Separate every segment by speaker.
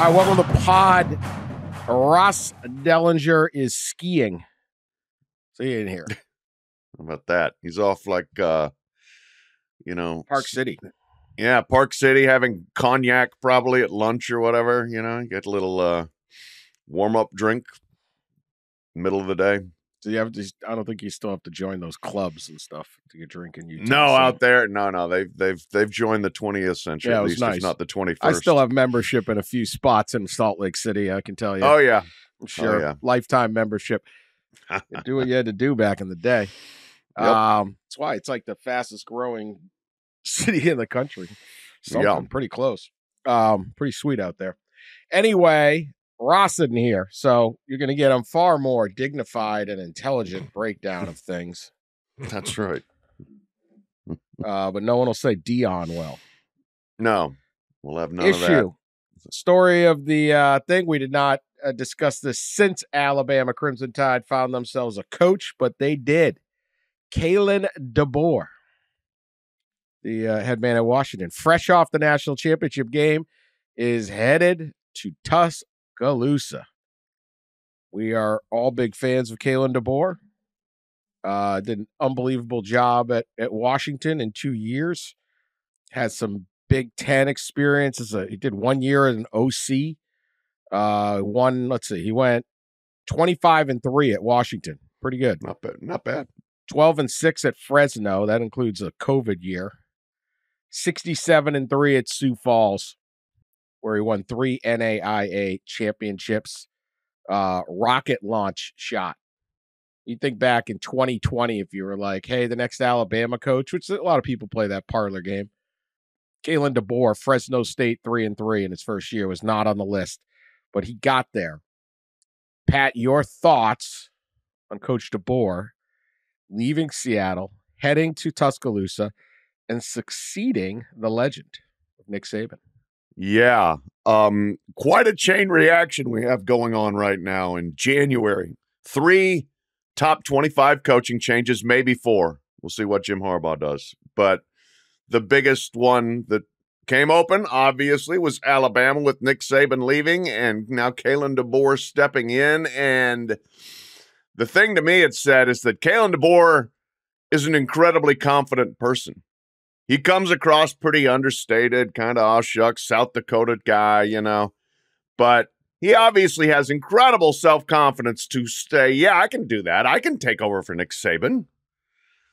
Speaker 1: right, welcome to the pod. Ross Dellinger is skiing. So he ain't here.
Speaker 2: How about that? He's off like,
Speaker 1: Park City.
Speaker 2: Yeah, Park City, having cognac probably at lunch or whatever. Get a little warm-up drink middle of the day.
Speaker 1: So you have to, I don't think you still have to join those clubs and stuff to get drinking.
Speaker 2: No, out there, no. They've joined the 20th century, at least
Speaker 1: nice.
Speaker 2: if not the 21st.
Speaker 1: I still have membership in a few spots in Salt Lake City, I can tell you.
Speaker 2: Oh, yeah.
Speaker 1: I'm sure.
Speaker 2: Oh, yeah.
Speaker 1: Lifetime membership. You do what you had to do back in the day.
Speaker 2: Yep.
Speaker 1: That's why it's like the fastest growing city in the country. Something pretty close. Pretty sweet out there. Anyway, Ross isn't here, so you're going to get a far more dignified and intelligent breakdown of things.
Speaker 2: That's right.
Speaker 1: But no one will say Dion well.
Speaker 2: No, we'll have none of that.
Speaker 1: Story of the thing. We did not discuss this since Alabama Crimson Tide found themselves a coach, but they did. Kalen DeBoer, the head man at Washington, fresh off the national championship game, is headed to Tuscaloosa. We are all big fans of Kalen DeBoer. Did an unbelievable job at Washington in 2 years. Had some Big Ten experience. He did 1 year as an OC. He went 25-3 at Washington. Pretty good.
Speaker 2: Not bad.
Speaker 1: 12-6 at Fresno. That includes a COVID year. 67-3 at Sioux Falls, where he won 3 NAIA championships. Rocket launch shot. You think back in 2020, if you were like, hey, the next Alabama coach, which a lot of people play that parlor game. Kalen DeBoer, Fresno State 3-3 in his first year, was not on the list, but he got there. Pat, your thoughts on Coach DeBoer leaving Seattle, heading to Tuscaloosa, and succeeding the legend of Nick Saban?
Speaker 2: Yeah, quite a chain reaction we have going on right now in January. 3 top 25 coaching changes, maybe 4. We'll see what Jim Harbaugh does. But the biggest one that came open, obviously, was Alabama with Nick Saban leaving and now Kalen DeBoer stepping in. And the thing to me it said is that Kalen DeBoer is an incredibly confident person. He comes across pretty understated, kind of aw shucks, South Dakota guy, But he obviously has incredible self-confidence to say, yeah, I can do that. I can take over for Nick Saban.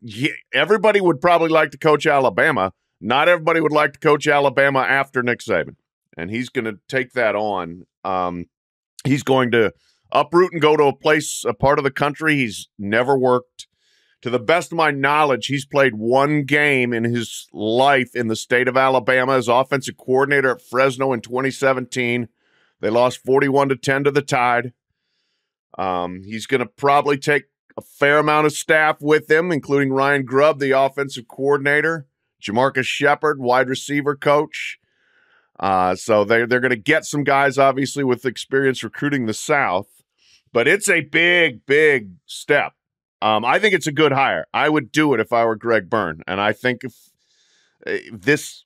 Speaker 2: Yeah, everybody would probably like to coach Alabama. Not everybody would like to coach Alabama after Nick Saban. And he's going to take that on. He's going to uproot and go to a part of the country he's never worked. To the best of my knowledge, he's played 1 game in his life in the state of Alabama as offensive coordinator at Fresno in 2017. They lost 41-10 to the Tide. He's going to probably take a fair amount of staff with him, including Ryan Grubb, the offensive coordinator, Jamarcus Shepard, wide receiver coach. So they're going to get some guys, obviously, with experience recruiting the South. But it's a big, big step. I think it's a good hire. I would do it if I were Greg Byrne. And I think if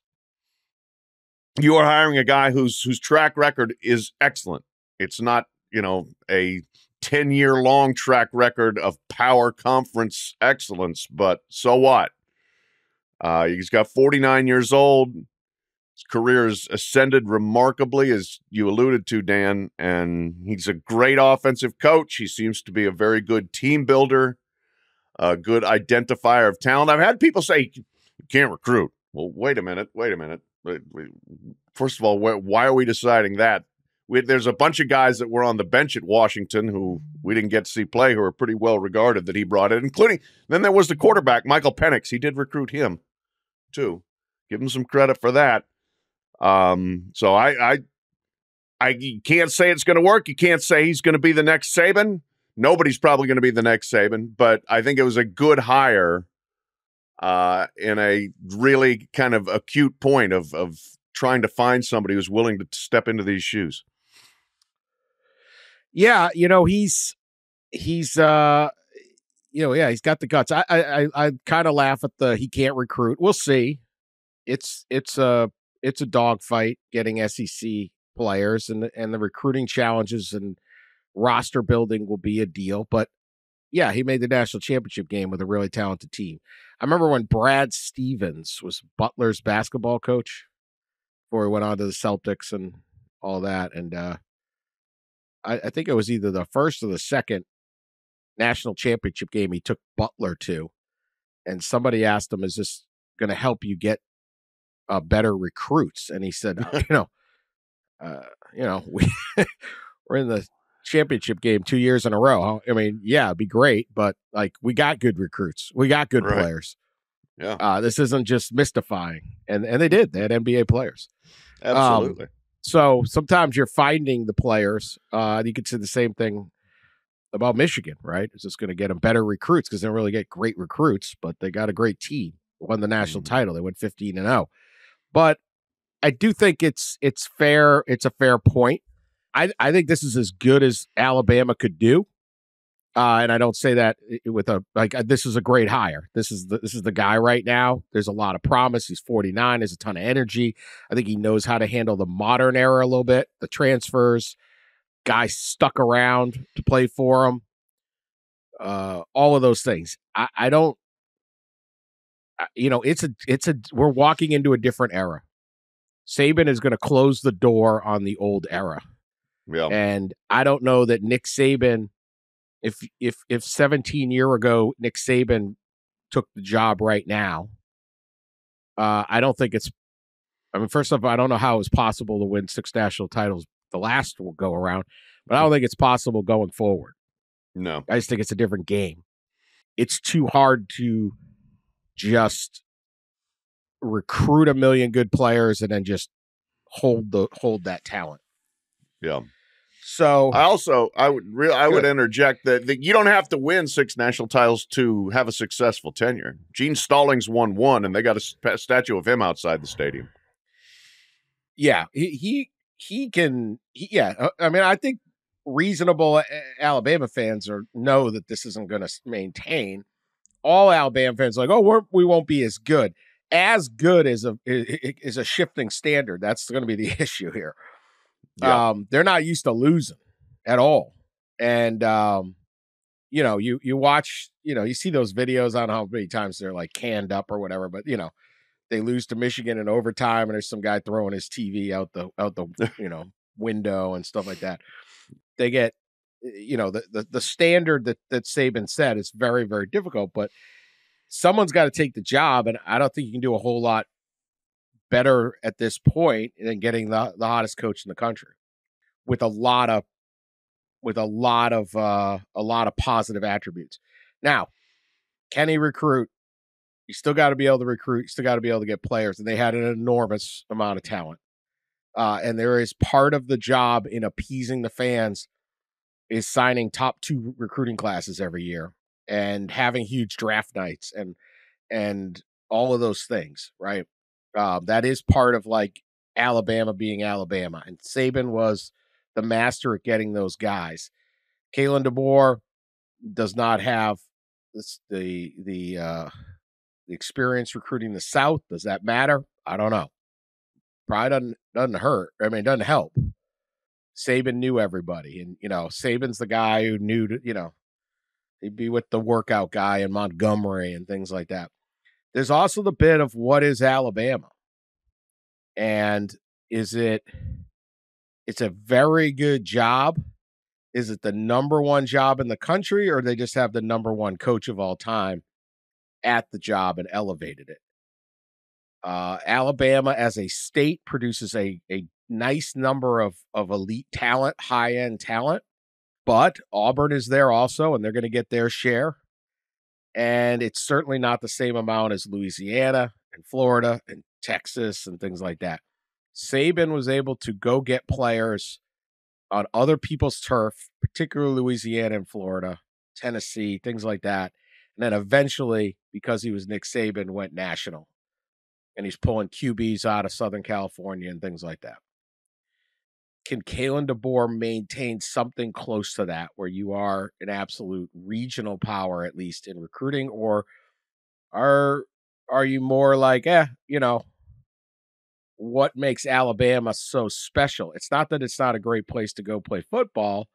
Speaker 2: you are hiring a guy whose track record is excellent. It's not, a 10-year-long track record of power conference excellence, but so what? He's got 49 years old. His career has ascended remarkably, as you alluded to, Dan, and he's a great offensive coach. He seems to be a very good team builder, a good identifier of talent. I've had people say, you can't recruit. Well, wait a minute. First of all, why are we deciding that? There's a bunch of guys that were on the bench at Washington who we didn't get to see play who are pretty well regarded that he brought in, including, then there was the quarterback, Michael Penix. He did recruit him, too. Give him some credit for that. So I can't say it's going to work. You can't say he's going to be the next Saban. Nobody's probably going to be the next Saban, but I think it was a good hire in a really kind of acute point of trying to find somebody who's willing to step into these shoes.
Speaker 1: Yeah, he's got the guts. I kind of laugh at he can't recruit. We'll see. It's a dogfight getting SEC players, and the recruiting challenges and roster building will be a deal. But yeah, he made the national championship game with a really talented team. I remember when Brad Stevens was Butler's basketball coach before he went on to the Celtics and all that. And I think it was either the first or the second national championship game he took Butler to. And somebody asked him, "Is this going to help you get better recruits?" And he said, we we're in the championship game 2 years in a row. I mean, yeah, it'd be great, but like we got good recruits, we got good players.
Speaker 2: Yeah,
Speaker 1: this isn't just mystifying, and they did. They had NBA players.
Speaker 2: Absolutely.
Speaker 1: So sometimes you're finding the players. You could say the same thing about Michigan, right? It's just going to get them better recruits because they don't really get great recruits, but they got a great team. Won the national title. They went 15-0. But I do think it's fair. It's a fair point. I think this is as good as Alabama could do. And I don't say that with this is a great hire. This is the guy right now. There's a lot of promise. He's 49. There's a ton of energy. I think he knows how to handle the modern era a little bit, the transfers, guys stuck around to play for him. All of those things. I don't, we're walking into a different era. Saban is going to close the door on the old era.
Speaker 2: Yeah.
Speaker 1: And I don't know that Nick Saban, if 17 years ago Nick Saban took the job right now, I don't think first off, I don't know how it was possible to win 6 national titles the last go around, but I don't think it's possible going forward.
Speaker 2: No.
Speaker 1: I just think it's a different game. It's too hard to just recruit a million good players and then just hold that talent.
Speaker 2: Yeah.
Speaker 1: So
Speaker 2: I would interject that you don't have to win 6 national titles to have a successful tenure. Gene Stallings won 1, and they got a statue of him outside the stadium.
Speaker 1: Yeah, he can. I mean, I think reasonable Alabama fans know that this isn't going to maintain. All Alabama fans are like, we won't be as good. As good is a shifting standard. That's going to be the issue here.
Speaker 2: Yeah.
Speaker 1: They're not used to losing at all. And, you watch, you see those videos on how many times they're like canned up or whatever, but they lose to Michigan in overtime and there's some guy throwing his TV out the window and stuff like that. They get, the standard that Saban set is very, very difficult, but someone's got to take the job. And I don't think you can do a whole lot better at this point than getting the hottest coach in the country with a lot of positive attributes. Now, can he recruit? You still got to be able to recruit. You still got to be able to get players, and they had an enormous amount of talent. And there is part of the job in appeasing the fans is signing top 2 recruiting classes every year and having huge draft nights and all of those things, right? That is part of like Alabama being Alabama, and Saban was the master at getting those guys. Kalen DeBoer does not have the experience recruiting the South. Does that matter? I don't know. Probably doesn't hurt. I mean, it doesn't help. Saban knew everybody, and Saban's the guy who knew he'd be with the workout guy in Montgomery and things like that. There's also the bit of what is Alabama, and it's a very good job. Is it the number 1 job in the country, or they just have the number 1 coach of all time at the job and elevated it? Alabama as a state produces a nice number of elite talent, high-end talent, but Auburn is there also, and they're going to get their share. And it's certainly not the same amount as Louisiana and Florida and Texas and things like that. Saban was able to go get players on other people's turf, particularly Louisiana and Florida, Tennessee, things like that. And then eventually, because he was Nick Saban, went national. And he's pulling QBs out of Southern California and things like that. Can Kalen DeBoer maintain something close to that, where you are an absolute regional power, at least in recruiting, or are you more like, we're what makes Alabama so special. It's not that it's not a great place to go play football,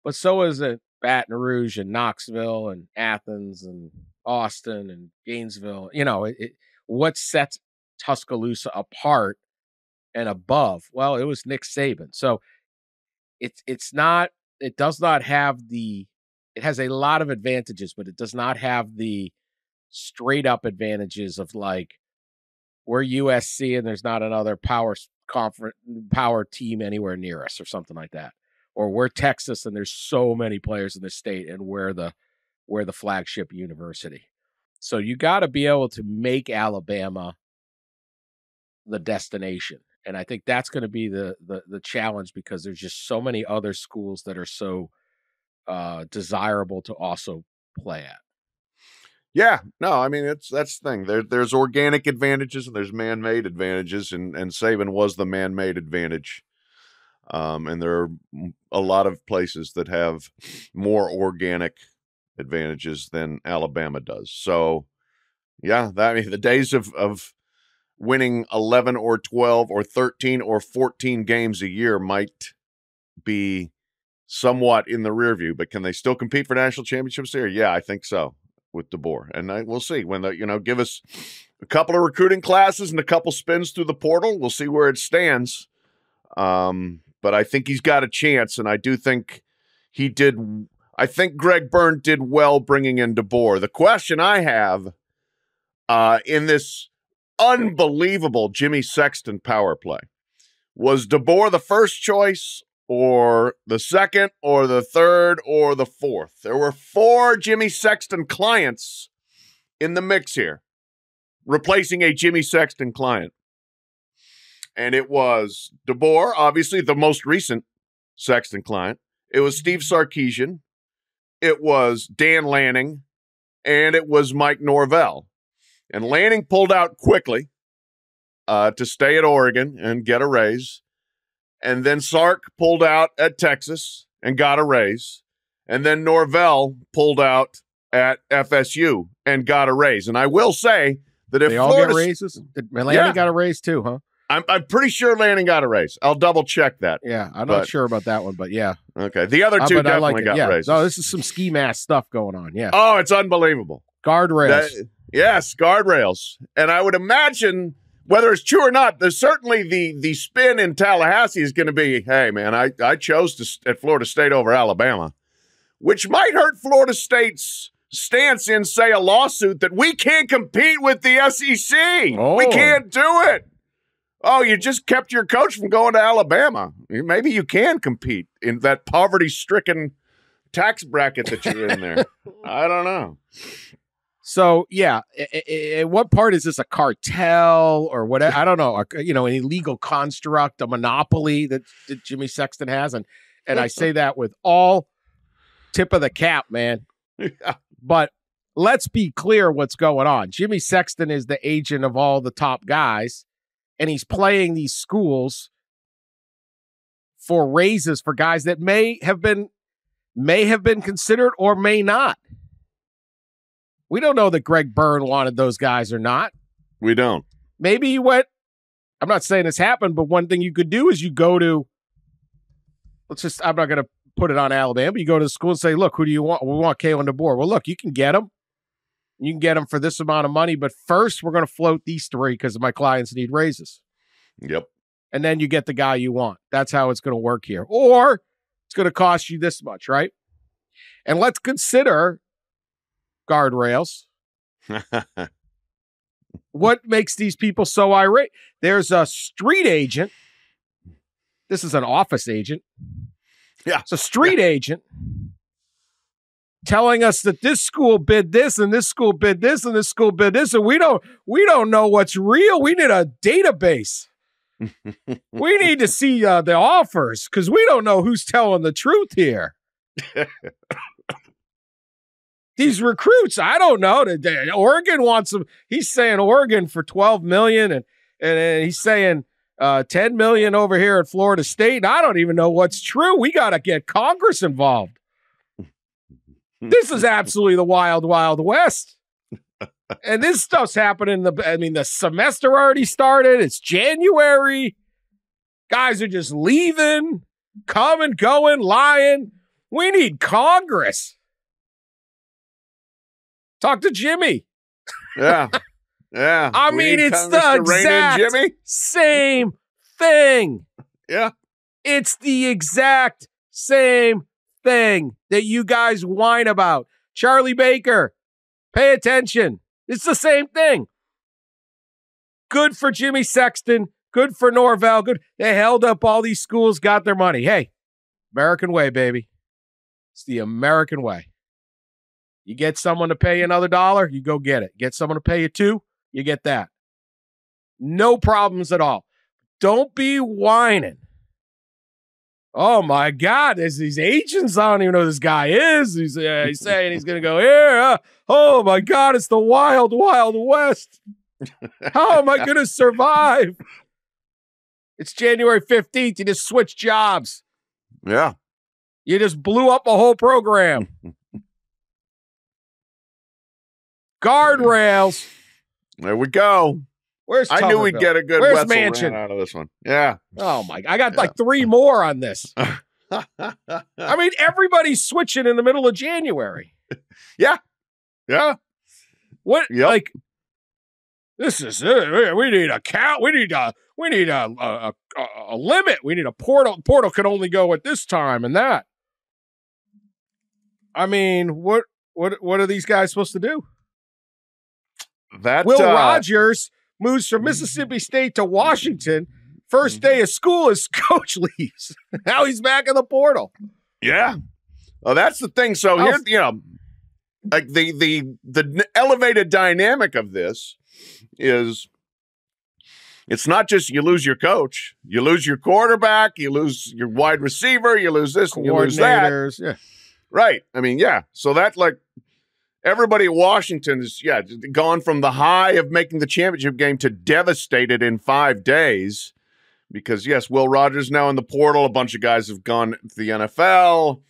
Speaker 1: but so is it Baton Rouge and Knoxville and Athens and Austin and Gainesville. What sets Tuscaloosa apart and above? Well, it was Nick Saban. So it does not have it has a lot of advantages, but it does not have the straight up advantages of like, we're USC and there's not another power team anywhere near us or something like that. Or we're Texas and there's so many players in the state and we're the flagship university. So you got to be able to make Alabama the destination. And I think that's going to be the challenge, because there's just so many other schools that are so desirable to also play at.
Speaker 2: Yeah, no, I mean, that's the thing. There's organic advantages and there's man-made advantages, and Saban was the man-made advantage. And there are a lot of places that have more organic advantages than Alabama does. So, yeah, the days of winning 11 or 12 or 13 or 14 games a year might be somewhat in the rear view, but can they still compete for national championships here? Yeah, I think so with DeBoer. And we'll see when give us a couple of recruiting classes and a couple spins through the portal. We'll see where it stands. But I think he's got a chance, and I do think he did. I think Greg Byrne did well bringing in DeBoer. The question I have in this unbelievable Jimmy Sexton power play, was DeBoer the first choice or the second or the third or the fourth? There were 4 Jimmy Sexton clients in the mix here, replacing a Jimmy Sexton client. And it was DeBoer, obviously the most recent Sexton client. It was Steve Sarkisian. It was Dan Lanning. And it was Mike Norvell. And Lanning pulled out quickly to stay at Oregon and get a raise. And then Sark pulled out at Texas and got a raise. And then Norvell pulled out at FSU and got a raise. And I will say that if
Speaker 1: they all get raises, Lanning got a raise too, huh?
Speaker 2: I'm pretty sure Lanning got a raise. I'll double check that.
Speaker 1: Yeah, I'm not sure about that one, but yeah.
Speaker 2: Okay, the other two definitely got raises.
Speaker 1: No, this is some ski mask stuff going on. Yeah.
Speaker 2: Oh, it's unbelievable.
Speaker 1: Guardrails.
Speaker 2: Yes, guardrails. And I would imagine, whether it's true or not, there's certainly the spin in Tallahassee is going to be, hey, man, I chose at Florida State over Alabama, which might hurt Florida State's stance in, say, a lawsuit that we can't compete with the SEC. Oh. We can't do it. Oh, you just kept your coach from going to Alabama. Maybe you can compete in that poverty-stricken tax bracket that you're in there. I don't know.
Speaker 1: So, yeah, what part is this, a cartel or whatever? I don't know. An illegal construct, a monopoly that Jimmy Sexton has. And I say that with all tip of the cap, man. Yeah. But let's be clear what's going on. Jimmy Sexton is the agent of all the top guys, and he's playing these schools for raises for guys that may have been considered or may not. We don't know that Greg Byrne wanted those guys or not.
Speaker 2: We don't.
Speaker 1: Maybe he went, I'm not saying this happened, but one thing you could do is you go to, I'm not going to put it on Alabama, but you go to the school and say, look, who do you want? We want Kalen DeBoer. Well, look, you can get him. You can get him for this amount of money, but first we're going to float these 3 because my clients need raises.
Speaker 2: Yep.
Speaker 1: And then you get the guy you want. That's how it's going to work here. Or it's going to cost you this much, right? And let's consider guardrails. What makes these people so irate? There's a street agent. This is an office agent.
Speaker 2: Yeah.
Speaker 1: It's a street agent telling us that this school bid this and this school bid this and this school bid this, and we don't know what's real. We need a database. We need to see the offers because we don't know who's telling the truth here. These recruits, I don't know. Oregon wants them. He's saying Oregon for $12 million, and he's saying $10 million over here at Florida State. And I don't even know what's true. We got to get Congress involved. This is absolutely the wild, wild west. And this stuff's happening. The semester already started. It's January. Guys are just leaving, coming, going, lying. We need Congress. Talk to Jimmy.
Speaker 2: Yeah. Yeah.
Speaker 1: I mean, it's the exact same thing.
Speaker 2: Yeah.
Speaker 1: It's the exact same thing that you guys whine about. Charlie Baker, pay attention. It's the same thing. Good for Jimmy Sexton. Good for Norvell. Good. They held up all these schools, got their money. Hey, American way, baby. It's the American way. You get someone to pay you another $1, you go get it. Get someone to pay you $2, you get that. No problems at all. Don't be whining. Oh, my God, there's these agents. I don't even know who this guy is. He's saying he's going to go here. Oh, my God, it's the wild, wild West. How am I going to survive? It's January 15th. You just switched jobs.
Speaker 2: Yeah.
Speaker 1: You just blew up a whole program. Guardrails.
Speaker 2: There we go.
Speaker 1: Where's
Speaker 2: I knew we'd get a good
Speaker 1: Where's
Speaker 2: Wetzel
Speaker 1: Manchin?
Speaker 2: rant out of this one. Yeah.
Speaker 1: Oh, my. I got like 3 more on this. I mean, everybody's switching in the middle of January.
Speaker 2: Yeah. Yeah.
Speaker 1: What?
Speaker 2: Yep.
Speaker 1: Like, this is it. We need a count. We need a limit. We need a portal. Portal can only go at this time and that. I mean, what are these guys supposed to do? Will Rogers moves from Mississippi State to Washington. First day of school, his coach leaves. Now he's back in the portal.
Speaker 2: Yeah. Oh, that's the thing. So here, like the elevated dynamic of this is it's not just you lose your coach, you lose your quarterback, you lose your wide receiver, you lose this and you lose that.
Speaker 1: Yeah.
Speaker 2: Right. I mean, yeah. So that like everybody at Washington is, gone from the high of making the championship game to devastated in 5 days because, yes, Will Rogers now in the portal. A bunch of guys have gone to the NFL.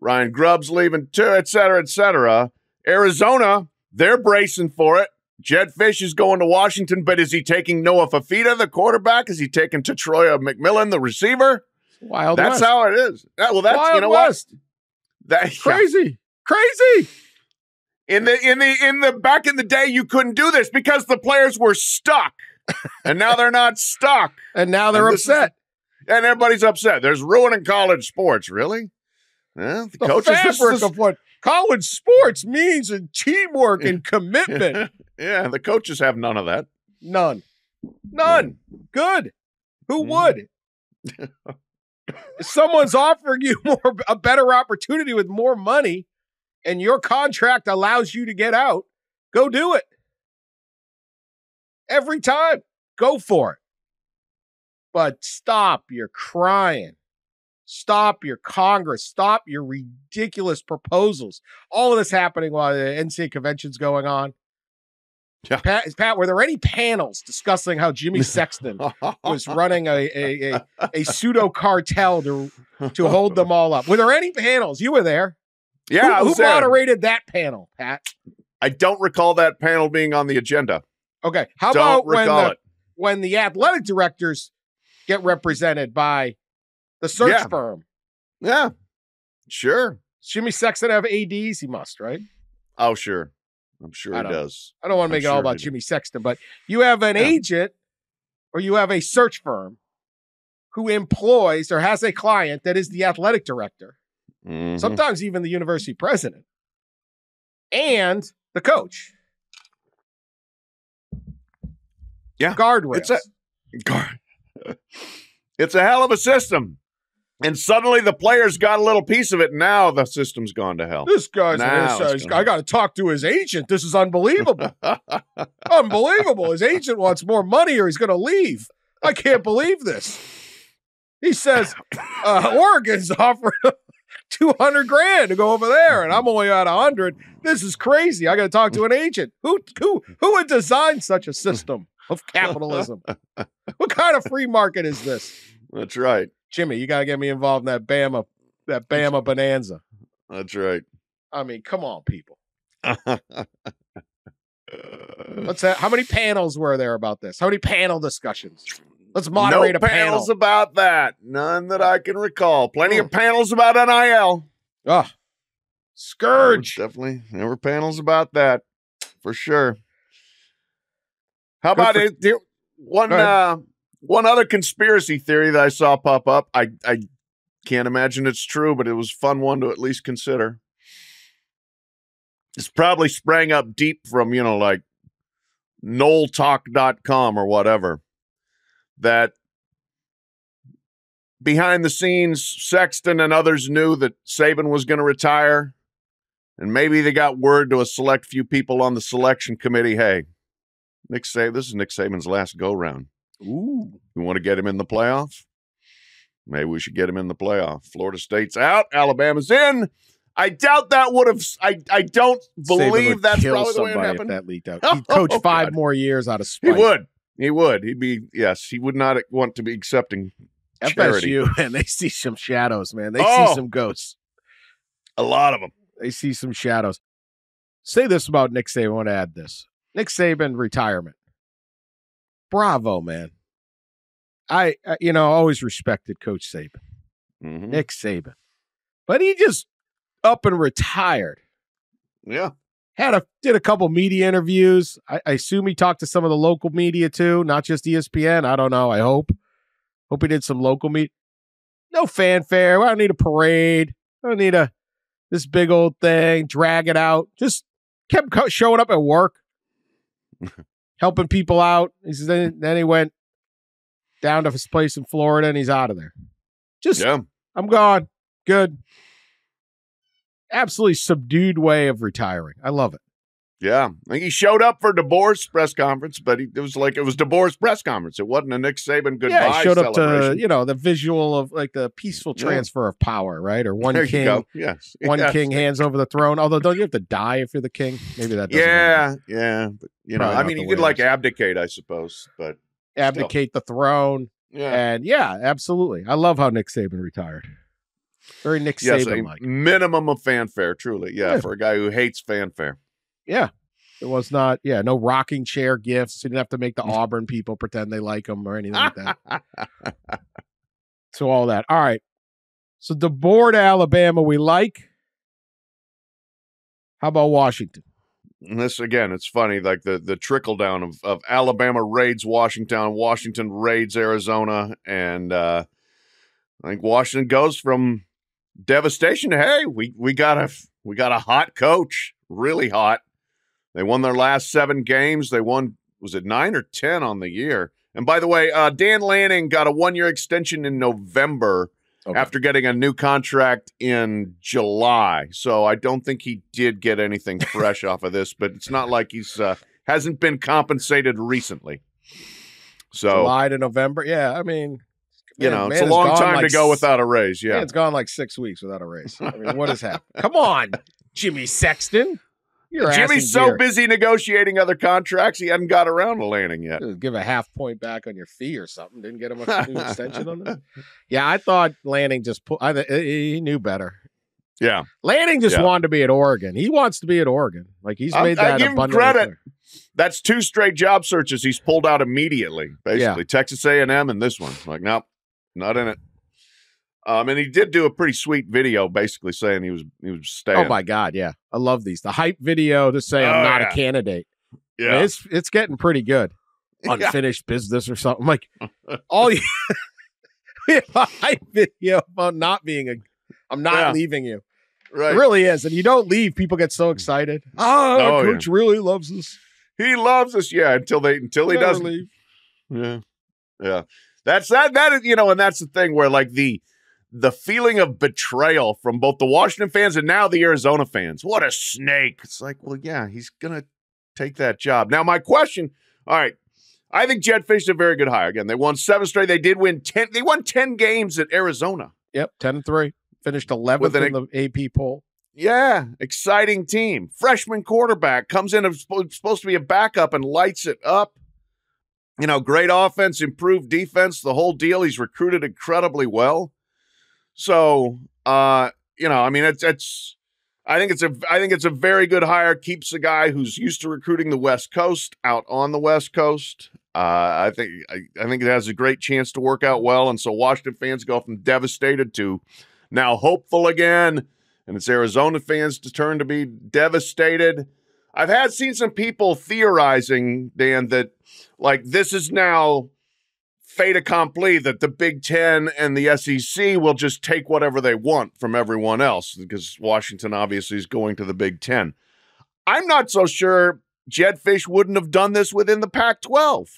Speaker 2: Ryan Grubb's leaving too, et cetera, et cetera. Arizona, they're bracing for it. Jedd Fisch is going to Washington, but is he taking Noah Fafita, the quarterback? Is he taking Troy McMillan, the receiver?
Speaker 1: Wild
Speaker 2: That's
Speaker 1: West.
Speaker 2: how it is. Yeah, well, that's
Speaker 1: Wild
Speaker 2: you know
Speaker 1: West.
Speaker 2: what? That
Speaker 1: Crazy. Crazy.
Speaker 2: In the back in the day, you couldn't do this because the players were stuck, and now they're not stuck,
Speaker 1: and now they're upset,
Speaker 2: and everybody's upset. There's ruining college sports, really. Yeah, the coaches.
Speaker 1: Fabric of what college sports means and teamwork and commitment.
Speaker 2: Yeah, the coaches have none of that.
Speaker 1: None. Good. Who would? If someone's offering you a better opportunity with more money, and your contract allows you to get out, go do it. Every time. Go for it. But stop your crying. Stop your Congress. Stop your ridiculous proposals. All of this happening while the NCAA convention's going on.
Speaker 2: Yeah.
Speaker 1: Pat, were there any panels discussing how Jimmy Sexton was running a pseudo cartel to hold them all up? Were there any panels? You were there.
Speaker 2: Yeah,
Speaker 1: who moderated that panel, Pat?
Speaker 2: I don't recall that panel being on the agenda.
Speaker 1: Okay, how about when the athletic directors get represented by the search firm?
Speaker 2: Yeah, sure.
Speaker 1: Does Jimmy Sexton have ADs? He must, right?
Speaker 2: Oh, sure. I'm sure he does.
Speaker 1: I don't want to make it all about Jimmy Sexton, but you have an agent or you have a search firm who employs or has a client that is the athletic director, sometimes even the university president, and the coach.
Speaker 2: Yeah.
Speaker 1: Guardrails.
Speaker 2: It's a hell of a system. And suddenly the players got a little piece of it. Now the system's gone to hell.
Speaker 1: This guy's I got to talk to his agent. This is unbelievable. Unbelievable. His agent wants more money or he's going to leave. I can't believe this. He says Oregon's offering $200,000 to go over there, and I'm only at 100. This is crazy. I got to talk to an agent. Who would design such a system of capitalism? What kind of free market is this?
Speaker 2: That's right.
Speaker 1: Jimmy, you got to get me involved in that Bama bonanza.
Speaker 2: That's right.
Speaker 1: I mean, come on, people. What's that? How many panels were there about this? How many panel discussions? Let's moderate
Speaker 2: no
Speaker 1: a panel.
Speaker 2: panels about that. None that I can recall. Plenty of panels about NIL.
Speaker 1: Oh, scourge.
Speaker 2: Definitely. There were panels about that for sure. How about it? One other conspiracy theory that I saw pop up. I can't imagine it's true, but it was a fun one to at least consider. It's probably sprang up deep from, like NOLTalk.com or whatever. That behind the scenes, Sexton and others knew that Saban was going to retire. And maybe they got word to a select few people on the selection committee, hey, this is Nick Saban's last go-round.
Speaker 1: Ooh.
Speaker 2: You want to get him in the playoff? Maybe we should get him in the playoff. Florida State's out. Alabama's in. I doubt that would have. I don't believe that's probably the way it happened.
Speaker 1: If that leaked out. He'd coach 5 more years out of spite.
Speaker 2: He would. He'd be, yes, he would not want to be accepting charity.
Speaker 1: FSU, man, they see some shadows, man. They see some ghosts.
Speaker 2: A lot of them.
Speaker 1: They see some shadows. Say this about Nick Saban. I want to add this. Nick Saban retirement. Bravo, man. I always respected Coach Saban.
Speaker 2: Mm-hmm.
Speaker 1: Nick Saban. But he just up and retired.
Speaker 2: Yeah.
Speaker 1: Did a couple media interviews. I assume he talked to some of the local media too, not just ESPN. I don't know. I hope he did some local media. No fanfare. I don't need a parade. I don't need this big old thing. Drag it out. Just kept showing up at work, helping people out. Then he went down to his place in Florida and he's out of there. I'm gone. Good. Absolutely subdued way of retiring. I love it.
Speaker 2: Yeah. I think he showed up for DeBoer's press conference, but it was DeBoer's press conference. It wasn't a Nick Saban goodbye
Speaker 1: he showed
Speaker 2: celebration.
Speaker 1: up to, the visual of like the peaceful transfer of power, right? Or one
Speaker 2: there
Speaker 1: king.
Speaker 2: You go. Yes.
Speaker 1: One king hands over the throne. Although, don't you have to die if you're the king? Maybe that doesn't matter.
Speaker 2: Yeah. But, you could abdicate, I suppose. But
Speaker 1: abdicate the throne.
Speaker 2: Yeah.
Speaker 1: And absolutely. I love how Nick Saban retired. Very Nick Saban-like.
Speaker 2: Minimum of fanfare, truly. Yeah, for a guy who hates fanfare.
Speaker 1: Yeah. It was not, no rocking chair gifts. You didn't have to make the Auburn people pretend they like him or anything like that. So all that. All right. So DeBoer to Alabama we like. How about Washington?
Speaker 2: And this, again, it's funny, like the trickle-down of Alabama raids Washington raids Arizona, and I think Washington goes from devastation to, hey, we got a hot coach, really hot. They won their last 7 games. They won, was it 9 or 10 on the year? And by the way, Dan Lanning got a 1-year extension in November after getting a new contract in July. So I don't think he did get anything fresh off of this, but it's not like he's hasn't been compensated recently. So
Speaker 1: July to November. Yeah, I mean,
Speaker 2: it's a long time to go without a raise. Yeah,
Speaker 1: it's gone like 6 weeks without a raise. I mean, what has happened? Come on, Jimmy Sexton.
Speaker 2: Jimmy's so busy negotiating other contracts, he hadn't got around to Lanning yet.
Speaker 1: Give a half point back on your fee or something. Didn't get him a new extension on that. Yeah, I thought Lanning just he knew better.
Speaker 2: Yeah,
Speaker 1: Lanning just wanted to be at Oregon. He wants to be at Oregon. Like he's made that.
Speaker 2: I give him credit. That's 2 straight job searches he's pulled out immediately. Basically, Texas A&M and this one. Like, nope, not in it. And he did do a pretty sweet video, basically saying he was staying.
Speaker 1: Oh my God, yeah, I love these. The hype video to say I'm not a candidate.
Speaker 2: Yeah,
Speaker 1: I mean, it's getting pretty good. Unfinished business or something. Like all you we have a hype video about not being I'm not leaving you.
Speaker 2: Right,
Speaker 1: it really is, and you don't leave. People get so excited. Coach really loves us.
Speaker 2: He loves us. Yeah, until he doesn't
Speaker 1: leave.
Speaker 2: Yeah. That's that is, and that's the thing where like the feeling of betrayal from both the Washington fans and now the Arizona fans. What a snake. It's like, well, yeah, he's going to take that job. Now, my question, all right, I think Jedd Fisch is a very good hire. Again, they won 7 straight. They did win 10. They won 10 games at Arizona.
Speaker 1: Yep, 10-3. Finished 11th in the AP poll.
Speaker 2: Yeah, exciting team. Freshman quarterback comes in, supposed to be a backup and lights it up. Great offense, improved defense, the whole deal. He's recruited incredibly well. So, I mean, it's I think it's a very good hire. Keeps a guy who's used to recruiting the West Coast out on the West Coast. I think it has a great chance to work out well, and so Washington fans go from devastated to now hopeful again, and it's Arizona fans' turn to be devastated. I've seen some people theorizing, Dan, that like this is now fait accompli, that the Big Ten and the SEC will just take whatever they want from everyone else because Washington obviously is going to the Big Ten. I'm not so sure Jedd Fisch wouldn't have done this within the Pac-12.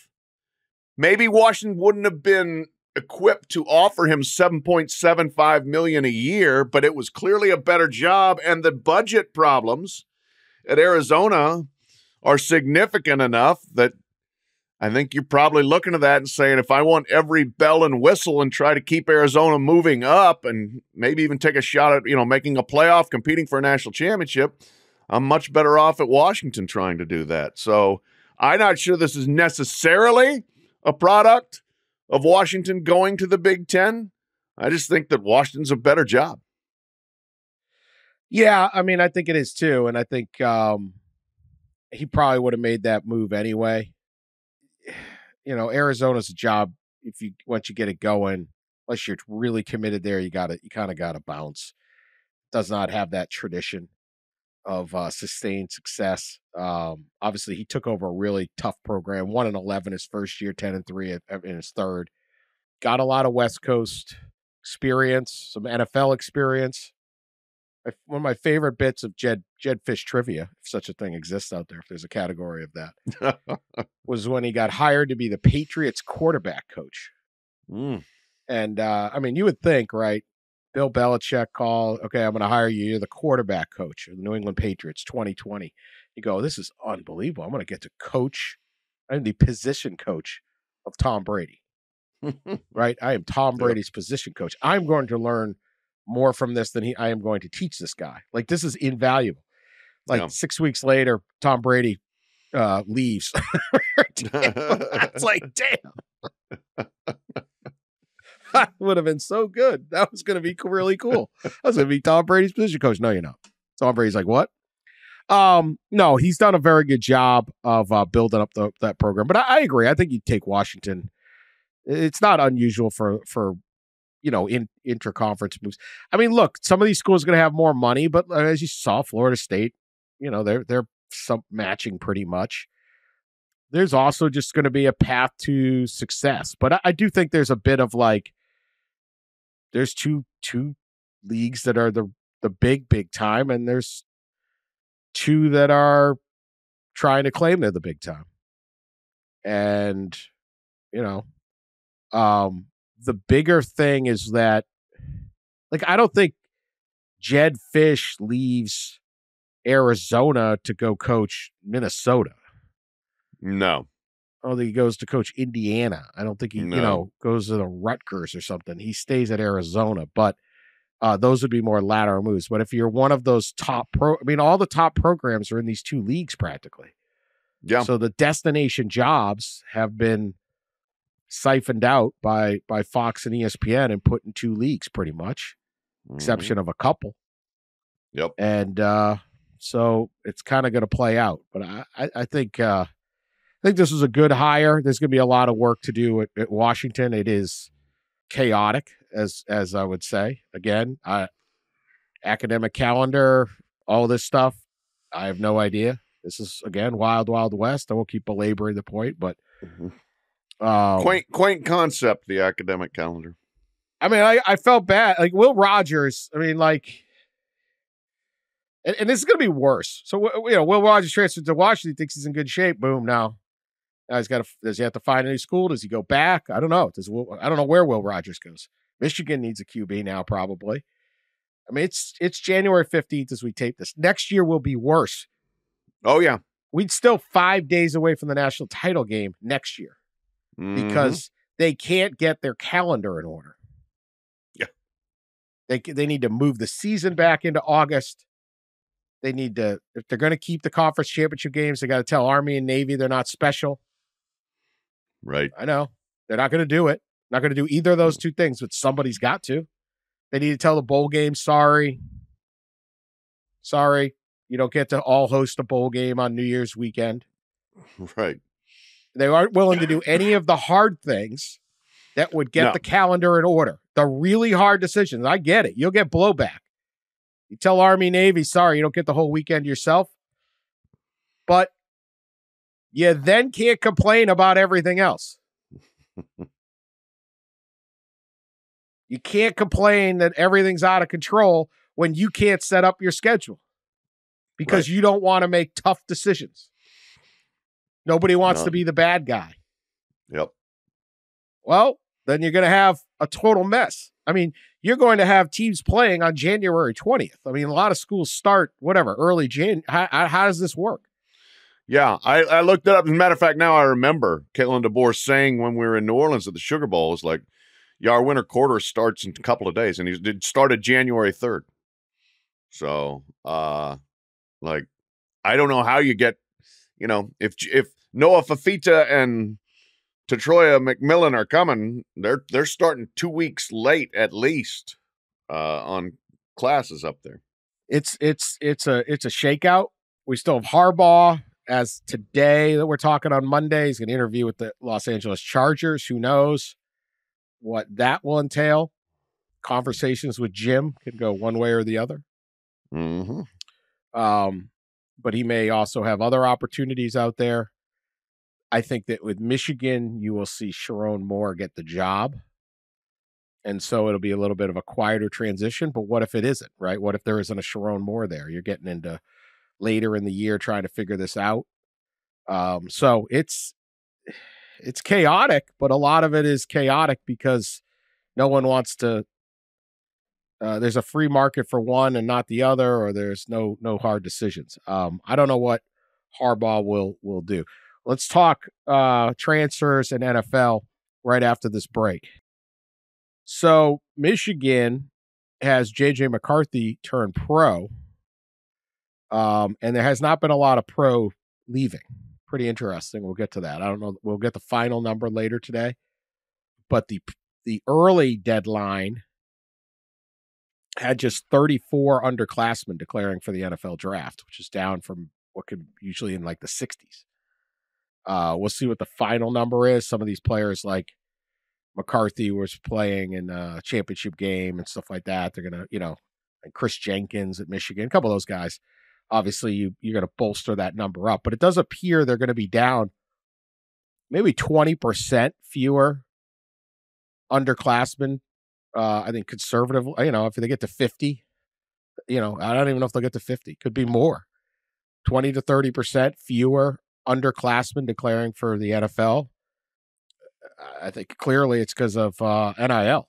Speaker 2: Maybe Washington wouldn't have been equipped to offer him $7.75 million a year, but it was clearly a better job, and the budget problems at Arizona are significant enough that I think you're probably looking at that and saying, if I want every bell and whistle and try to keep Arizona moving up and maybe even take a shot at, making a playoff, competing for a national championship, I'm much better off at Washington trying to do that. So I'm not sure this is necessarily a product of Washington going to the Big Ten. I just think that Washington's a better job.
Speaker 1: Yeah, I mean, I think it is too. And I think he probably would have made that move anyway. Arizona's a job. Once you get it going, unless you're really committed there, you kind of got to bounce. Does not have that tradition of sustained success. Obviously, he took over a really tough program. 1-11 his first year, 10-3 in his third. Got a lot of West Coast experience, some NFL experience. One of my favorite bits of Jedd Fisch trivia, if such a thing exists out there, if there's a category of that, was when he got hired to be the Patriots quarterback coach. And, you would think, right, Bill Belichick called, okay, I'm going to hire you. You're the quarterback coach of the New England Patriots 2020. You go, this is unbelievable. I'm going to get to coach. I'm the position coach of Tom Brady, right? I am Tom Brady's position coach. I'm going to learn more from this than I am going to teach this guy. Like, this is invaluable. 6 weeks later, Tom Brady leaves. It's like, damn. That would have been so good. That was going to be really cool. I was going to be Tom Brady's position coach. No, you're not. Tom Brady's like, what? No, he's done a very good job of building up that program. But I agree. I think you'd take Washington. It's not unusual for in intra-conference moves. I mean, look, some of these schools are going to have more money, but as you saw, Florida State, they're matching pretty much. There's also just going to be a path to success, but I do think there's a bit of there's two leagues that are the big time, and there's two that are trying to claim they're the big time, and the bigger thing is that, I don't think Jedd Fisch leaves Arizona to go coach Minnesota.
Speaker 2: No.
Speaker 1: I don't think he goes to coach Indiana. I don't think he, goes to the Rutgers or something. He stays at Arizona, but those would be more lateral moves. But if you're one of those top all the top programs are in these two leagues practically.
Speaker 2: Yeah.
Speaker 1: So the destination jobs have been siphoned out by Fox and ESPN and put in two leagues pretty much, exception of a couple.
Speaker 2: Yep.
Speaker 1: And so it's kind of going to play out. But I think this is a good hire. There's going to be a lot of work to do at Washington. It is chaotic, as I would say. Again, academic calendar, all this stuff, I have no idea. This is, again, wild, wild west. I won't keep belaboring the point, but
Speaker 2: quaint concept, the academic calendar.
Speaker 1: I mean, I felt bad. Will Rogers, and this is going to be worse. So, Will Rogers transferred to Washington, thinks he's in good shape. Boom, now he's got does he have to find a new school? Does he go back? I don't know. I don't know where Will Rogers goes. Michigan needs a QB now, probably. I mean, it's January 15th as we tape this. Next year will be worse.
Speaker 2: Oh, yeah.
Speaker 1: We'd still 5 days away from the national title game next year because they can't get their calendar in order.
Speaker 2: Yeah.
Speaker 1: They need to move the season back into August. They need to, if they're going to keep the conference championship games, they got to tell Army and Navy they're not special.
Speaker 2: Right.
Speaker 1: I know. They're not going to do it. Not going to do either of those two things, but somebody's got to. They need to tell the bowl game, sorry. Sorry, you don't get to all host a bowl game on New Year's weekend.
Speaker 2: Right.
Speaker 1: They aren't willing to do any of the hard things that would get the calendar in order. The really hard decisions. I get it. You'll get blowback. You tell Army, Navy, sorry, you don't get the whole weekend yourself. But you then can't complain about everything else. You can't complain that everything's out of control when you can't set up your schedule because you don't want to make tough decisions. Nobody wants to be the bad guy.
Speaker 2: Yep.
Speaker 1: Well, then you're going to have a total mess. I mean, you're going to have teams playing on January 20th. I mean, a lot of schools start, early January. How does this work?
Speaker 2: Yeah, I looked it up. As a matter of fact, now I remember Kalen DeBoer saying when we were in New Orleans at the Sugar Bowl, it's like, yeah, our winter quarter starts in a couple of days, and it started January 3rd. So, I don't know how you get, if Noah Fafita and Tatroya McMillan are coming, they're starting 2 weeks late at least on classes up there.
Speaker 1: It's a shakeout. We still have Harbaugh as today that we're talking on Monday. He's going to interview with the Los Angeles Chargers. Who knows what that will entail? Conversations with Jim could go one way or the other.
Speaker 2: Mm-hmm.
Speaker 1: But he may also have other opportunities out there. I think that with Michigan, you will see Sharon Moore get the job. And so it'll be a little bit of a quieter transition. But what if it isn't, right? What if there isn't a Sharon Moore there? You're getting into later in the year trying to figure this out. So it's chaotic, but a lot of it is chaotic because no one wants to there's a free market for one and not the other, or there's no hard decisions. I don't know what Harbaugh will do. Let's talk transfers and NFL right after this break. So Michigan has J.J. McCarthy turn pro, and there has not been a lot of pro leaving. Pretty interesting. We'll get to that. I don't know. We'll get the final number later today, but the early deadline had just 34 underclassmen declaring for the NFL draft, which is down from what could usually in like the 60s. We'll see what the final number is. Some of these players like McCarthy was playing in a championship game and stuff like that. They're going to, and Chris Jenkins at Michigan, a couple of those guys. Obviously, you're going to bolster that number up. But it does appear they're going to be down maybe 20% fewer underclassmen. I think conservative, if they get to 50, I don't even know if they'll get to 50. Could be more. 20 to 30% fewer underclassmen declaring for the NFL. I think clearly it's because of NIL.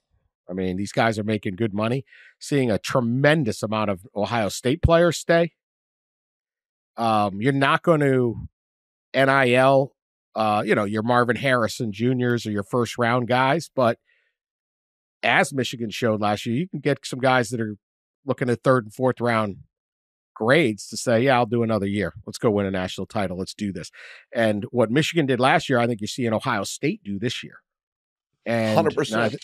Speaker 1: I mean, these guys are making good money. Seeing a tremendous amount of Ohio State players stay. You're not going to NIL, your Marvin Harrison Juniors or your first round guys, but as Michigan showed last year, you can get some guys that are looking at third and fourth round grades to say, yeah, I'll do another year. Let's go win a national title. Let's do this. And what Michigan did last year, I think you're seeing Ohio State do this year. And
Speaker 2: 100%.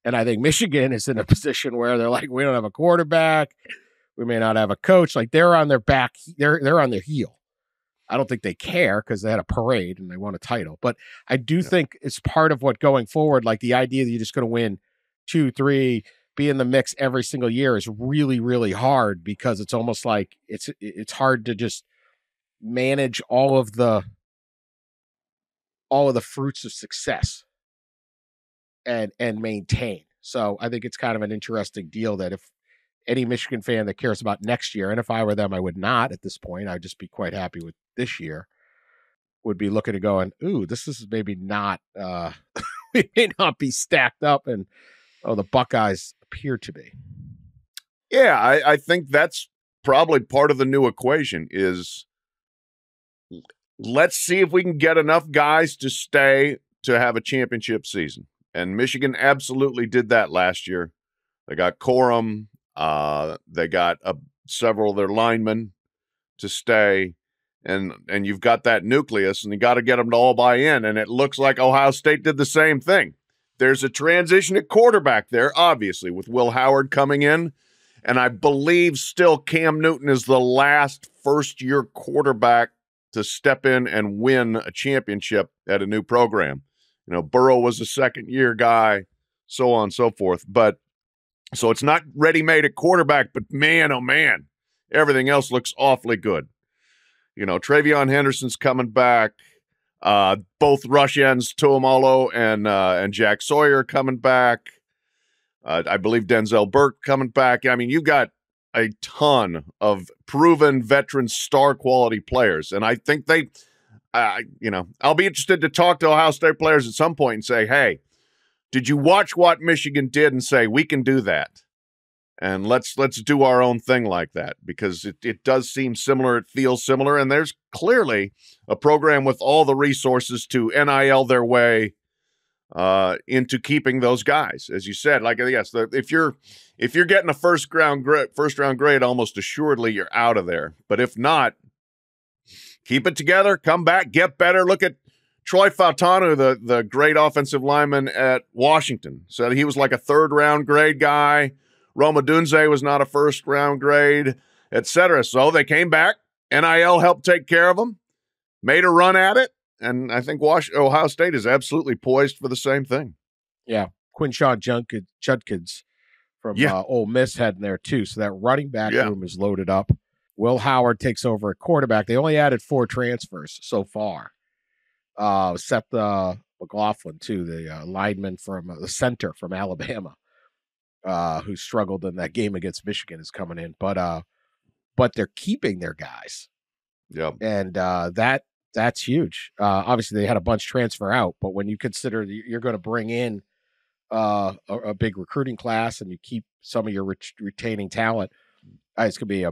Speaker 1: And I think Michigan is in a position where they're like, we don't have a quarterback. We may not have a coach. Like they're on their back. They're on their heel. I don't think they care because they had a parade and they won a title. But I do think it's part of what going forward, like the idea that you're just going to win 2, 3, be in the mix every single year is really, really hard because it's almost like it's hard to just manage all of the fruits of success and maintain. So I think it's kind of an interesting deal that if any Michigan fan that cares about next year, and if I were them, I would not at this point, I'd just be quite happy with this year, would be looking at going, ooh, this is maybe not, we may not be stacked up and, the Buckeyes appear to be.
Speaker 2: Yeah, I think that's probably part of the new equation is let's see if we can get enough guys to stay to have a championship season. And Michigan absolutely did that last year. They got Corum. They got several of their linemen to stay. And you've got that nucleus, and you got to get them to all buy in. And it looks like Ohio State did the same thing. There's a transition at quarterback there, obviously, with Will Howard coming in. And I believe still Cam Newton is the last first-year quarterback to step in and win a championship at a new program. Burrow was a second-year guy, so on and so forth. But so it's not ready-made at quarterback, but man, oh man, everything else looks awfully good. Travion Henderson's coming back. Both rush ends, Tuamalo and Jack Sawyer coming back. I believe Denzel Burke coming back. I mean, you've got a ton of proven veteran star quality players. And I think I'll be interested to talk to Ohio State players at some point and say, hey, did you watch what Michigan did and say, we can do that? And let's do our own thing like that, because it does seem similar. It feels similar. And there's clearly a program with all the resources to NIL their way into keeping those guys. As you said, like, yes, if you're getting a first round grade, almost assuredly you're out of there. But if not, keep it together, come back, get better. Look at Troy Fautanu, the great offensive lineman at Washington. Said he was like a third round grade guy. Roma Dunze was not a first-round grade, et cetera. So they came back. NIL helped take care of them, made a run at it, and I think Ohio State is absolutely poised for the same thing.
Speaker 1: Yeah, Quinshon Judkins from Ole Miss heading there, too. So that running back room is loaded up. Will Howard takes over at quarterback. They only added 4 transfers so far. Seth McLaughlin, too, the lineman from the center from Alabama. Who struggled in that game against Michigan, is coming in, but they're keeping their guys.
Speaker 2: Yeah,
Speaker 1: and that's huge. Obviously, they had a bunch transfer out, but when you consider you're going to bring in a big recruiting class and you keep some of your retaining talent, it's going to be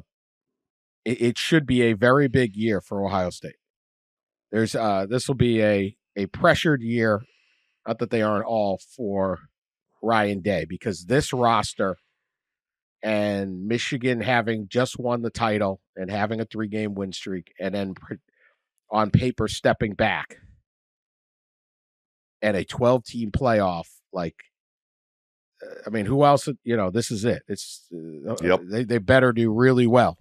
Speaker 1: it should be a very big year for Ohio State. This will be a pressured year. Not that they aren't all for Ryan Day, because this roster and Michigan having just won the title and having a 3-game win streak, and then on paper stepping back, and a 12-team playoff, who else? This is it. It's they better do really well.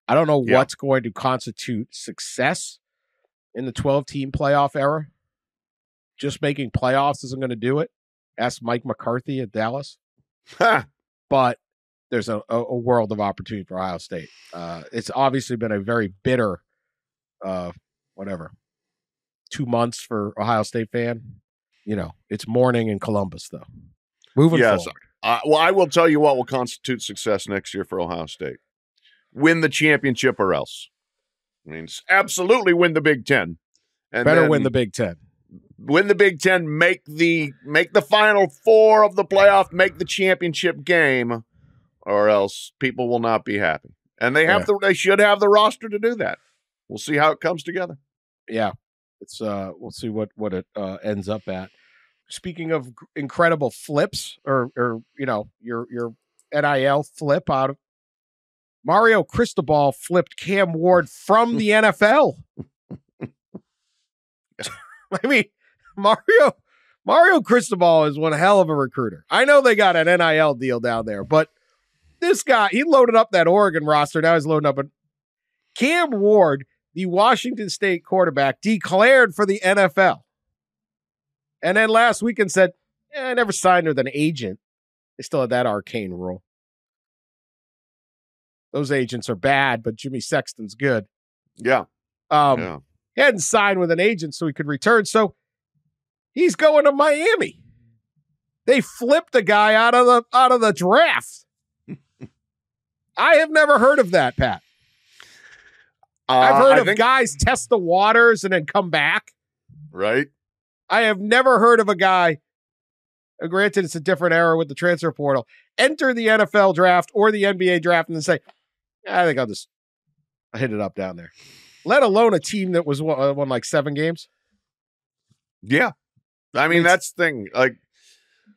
Speaker 1: I don't know what's going to constitute success in the 12-team playoff era. Just making playoffs isn't going to do it. Ask Mike McCarthy at Dallas. But there's a world of opportunity for Ohio State. It's obviously been a very bitter, 2 months for Ohio State fan. It's morning in Columbus, though. Moving forward.
Speaker 2: I will tell you what will constitute success next year for Ohio State. Win the championship or else. I mean, absolutely win the Big Ten. And
Speaker 1: better win the Big Ten.
Speaker 2: Win the Big Ten, make the Final Four of the playoff, make the championship game, or else people will not be happy. And they they should have the roster to do that. We'll see how it comes together.
Speaker 1: Yeah, it's we'll see what it ends up at. Speaking of incredible flips, or your NIL flip out of Mario Cristobal flipped Cam Ward from the NFL. I mean, Mario Cristobal is one hell of a recruiter. I know they got an NIL deal down there, but this guy, he loaded up that Oregon roster. Now he's loading up Cam Ward, the Washington State quarterback, declared for the NFL. And then last weekend said, I never signed with an agent. They still had that arcane rule. Those agents are bad, but Jimmy Sexton's good.
Speaker 2: Yeah.
Speaker 1: He hadn't signed with an agent so he could return. So he's going to Miami. They flipped the guy out of the draft. I have never heard of that, Pat. I've heard of guys test the waters and then come back.
Speaker 2: Right.
Speaker 1: I have never heard of a guy, granted it's a different era with the transfer portal, enter the NFL draft or the NBA draft and then say, I think I'll just hit it up down there. Let alone a team that was won like 7 games.
Speaker 2: Yeah. I mean, that's the thing. Like,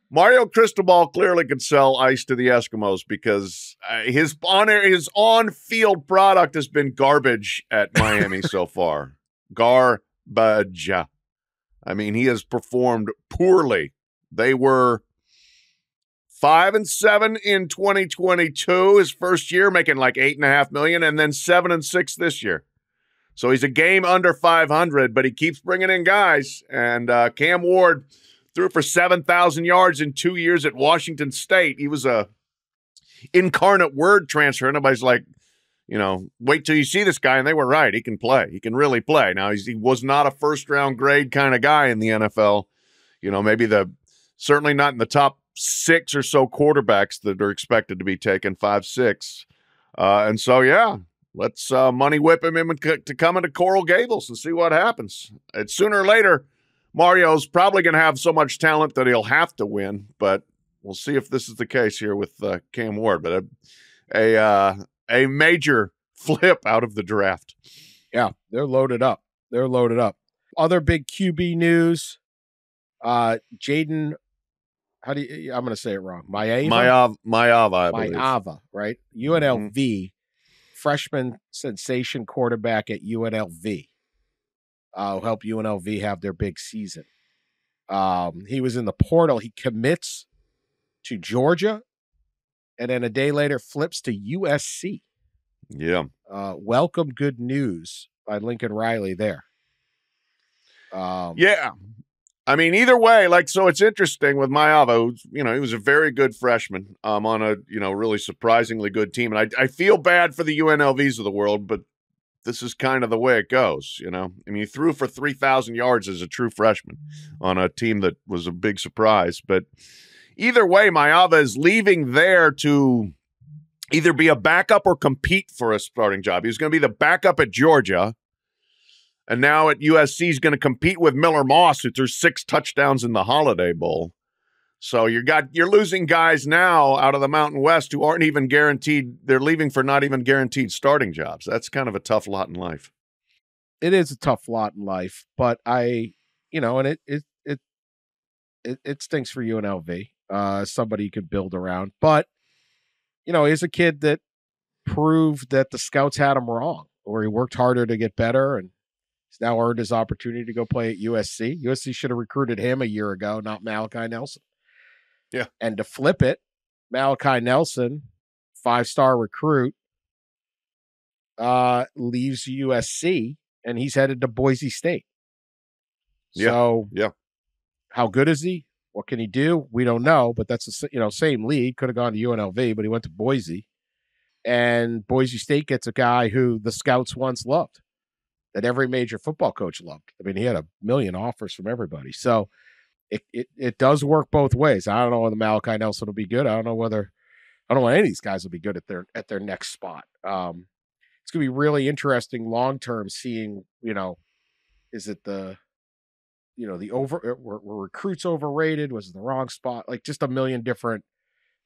Speaker 2: Mario Cristobal clearly could sell ice to the Eskimos because his on-field product has been garbage at Miami so far. Garbage. I mean, he has performed poorly. They were 5-7 in 2022, his first year, making like $8.5 million, and then 7-6 this year. So he's a game under 500, but he keeps bringing in guys. And Cam Ward threw for 7,000 yards in 2 years at Washington State. He was a incarnate word transfer. Nobody's like, wait till you see this guy, and they were right. He can play. He can really play. Now, he was not a first-round grade kind of guy in the NFL. Maybe certainly not in the top 6 or so quarterbacks that are expected to be taken, 5, 6. And so, yeah, let's money whip him to come into Coral Gables and see what happens. It's sooner or later, Mario's probably going to have so much talent that he'll have to win, but we'll see if this is the case here with Cam Ward. But a major flip out of the draft.
Speaker 1: Yeah, they're loaded up. Other big QB news. Jayden, I'm going to say it wrong.
Speaker 2: Maiava, I believe.
Speaker 1: Maiava, right? UNLV, freshman sensation quarterback at UNLV. Will help UNLV have their big season. He was in the portal. He commits to Georgia, and then a day later flips to USC.
Speaker 2: Yeah.
Speaker 1: Welcome good news by Lincoln Riley there.
Speaker 2: Yeah. I mean, either way, so it's interesting with Maiava, he was a very good freshman on a, really surprisingly good team. And I feel bad for the UNLVs of the world, but this is kind of the way it goes, I mean, he threw for 3,000 yards as a true freshman on a team that was a big surprise. But either way, Maiava is leaving there to either be a backup or compete for a starting job. He was going to be the backup at Georgia. And now at USC, he's going to compete with Miller Moss, who threw 6 touchdowns in the Holiday Bowl. So you're losing guys now out of the Mountain West who aren't even guaranteed. They're leaving for not even guaranteed starting jobs. That's kind of a tough lot in life.
Speaker 1: It is a tough lot in life, but and it stinks for UNLV. Somebody you could build around, but he's a kid that proved that the scouts had him wrong, or he worked harder to get better, and he's now earned his opportunity to go play at USC. USC should have recruited him a year ago, not Malachi Nelson.
Speaker 2: Yeah.
Speaker 1: And to flip it, Malachi Nelson, 5-star recruit, leaves USC, and he's headed to Boise State.
Speaker 2: Yeah.
Speaker 1: So,
Speaker 2: yeah.
Speaker 1: How good is he? What can he do? We don't know, but that's the same league. Could have gone to UNLV, but he went to Boise. And Boise State gets a guy who the scouts once loved, that every major football coach loved. I mean, he had a million offers from everybody. So it does work both ways. I don't know whether Malachi Nelson will be good. I don't know any of these guys will be good at their next spot. It's going to be really interesting long term seeing, is it the were recruits overrated? Was it the wrong spot? Just a million different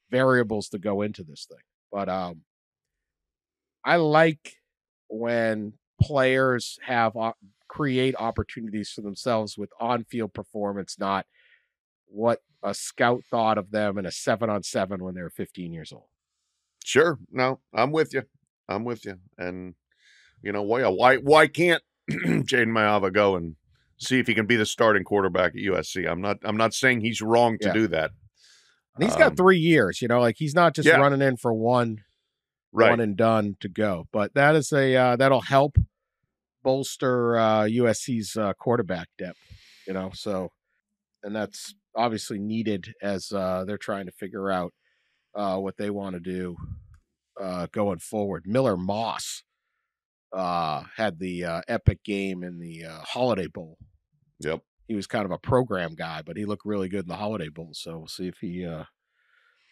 Speaker 1: variables to go into this thing. But I like when players create opportunities for themselves with on-field performance, not what a scout thought of them in a 7-on-7 when they were 15 years old.
Speaker 2: Sure. No, I'm with you. And why can't Jayden Maiava go and see if he can be the starting quarterback at USC? I'm not saying he's wrong to do that.
Speaker 1: And he's got 3 years, he's not just running in for one and done to go. But that is that'll help bolster USC's quarterback depth, so, and that's obviously needed as they're trying to figure out what they want to do going forward. Miller Moss had the epic game in the Holiday Bowl.
Speaker 2: Yep.
Speaker 1: He was kind of a program guy, but he looked really good in the Holiday Bowl. So we'll see if he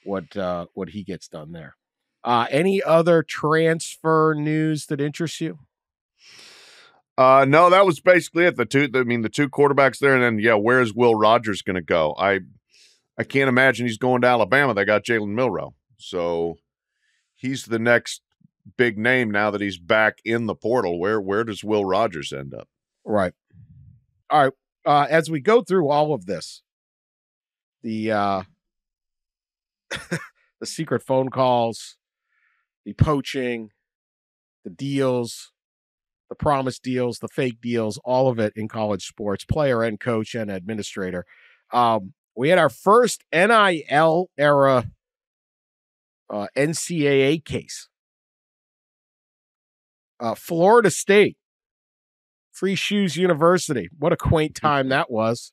Speaker 1: what he gets done there. Any other transfer news that interests you?
Speaker 2: No, that was basically it. The two quarterbacks there, and then where is Will Rogers going to go? I can't imagine he's going to Alabama. They got Jalen Milroe, so he's the next big name now that he's back in the portal. Where does Will Rogers end up?
Speaker 1: Right. All right. As we go through all of this, the the secret phone calls, the poaching, the deals, the promise deals, the fake deals, all of it in college sports, player and coach and administrator. We had our first NIL era NCAA case. Florida State, Free Shoes University. What a quaint time that was.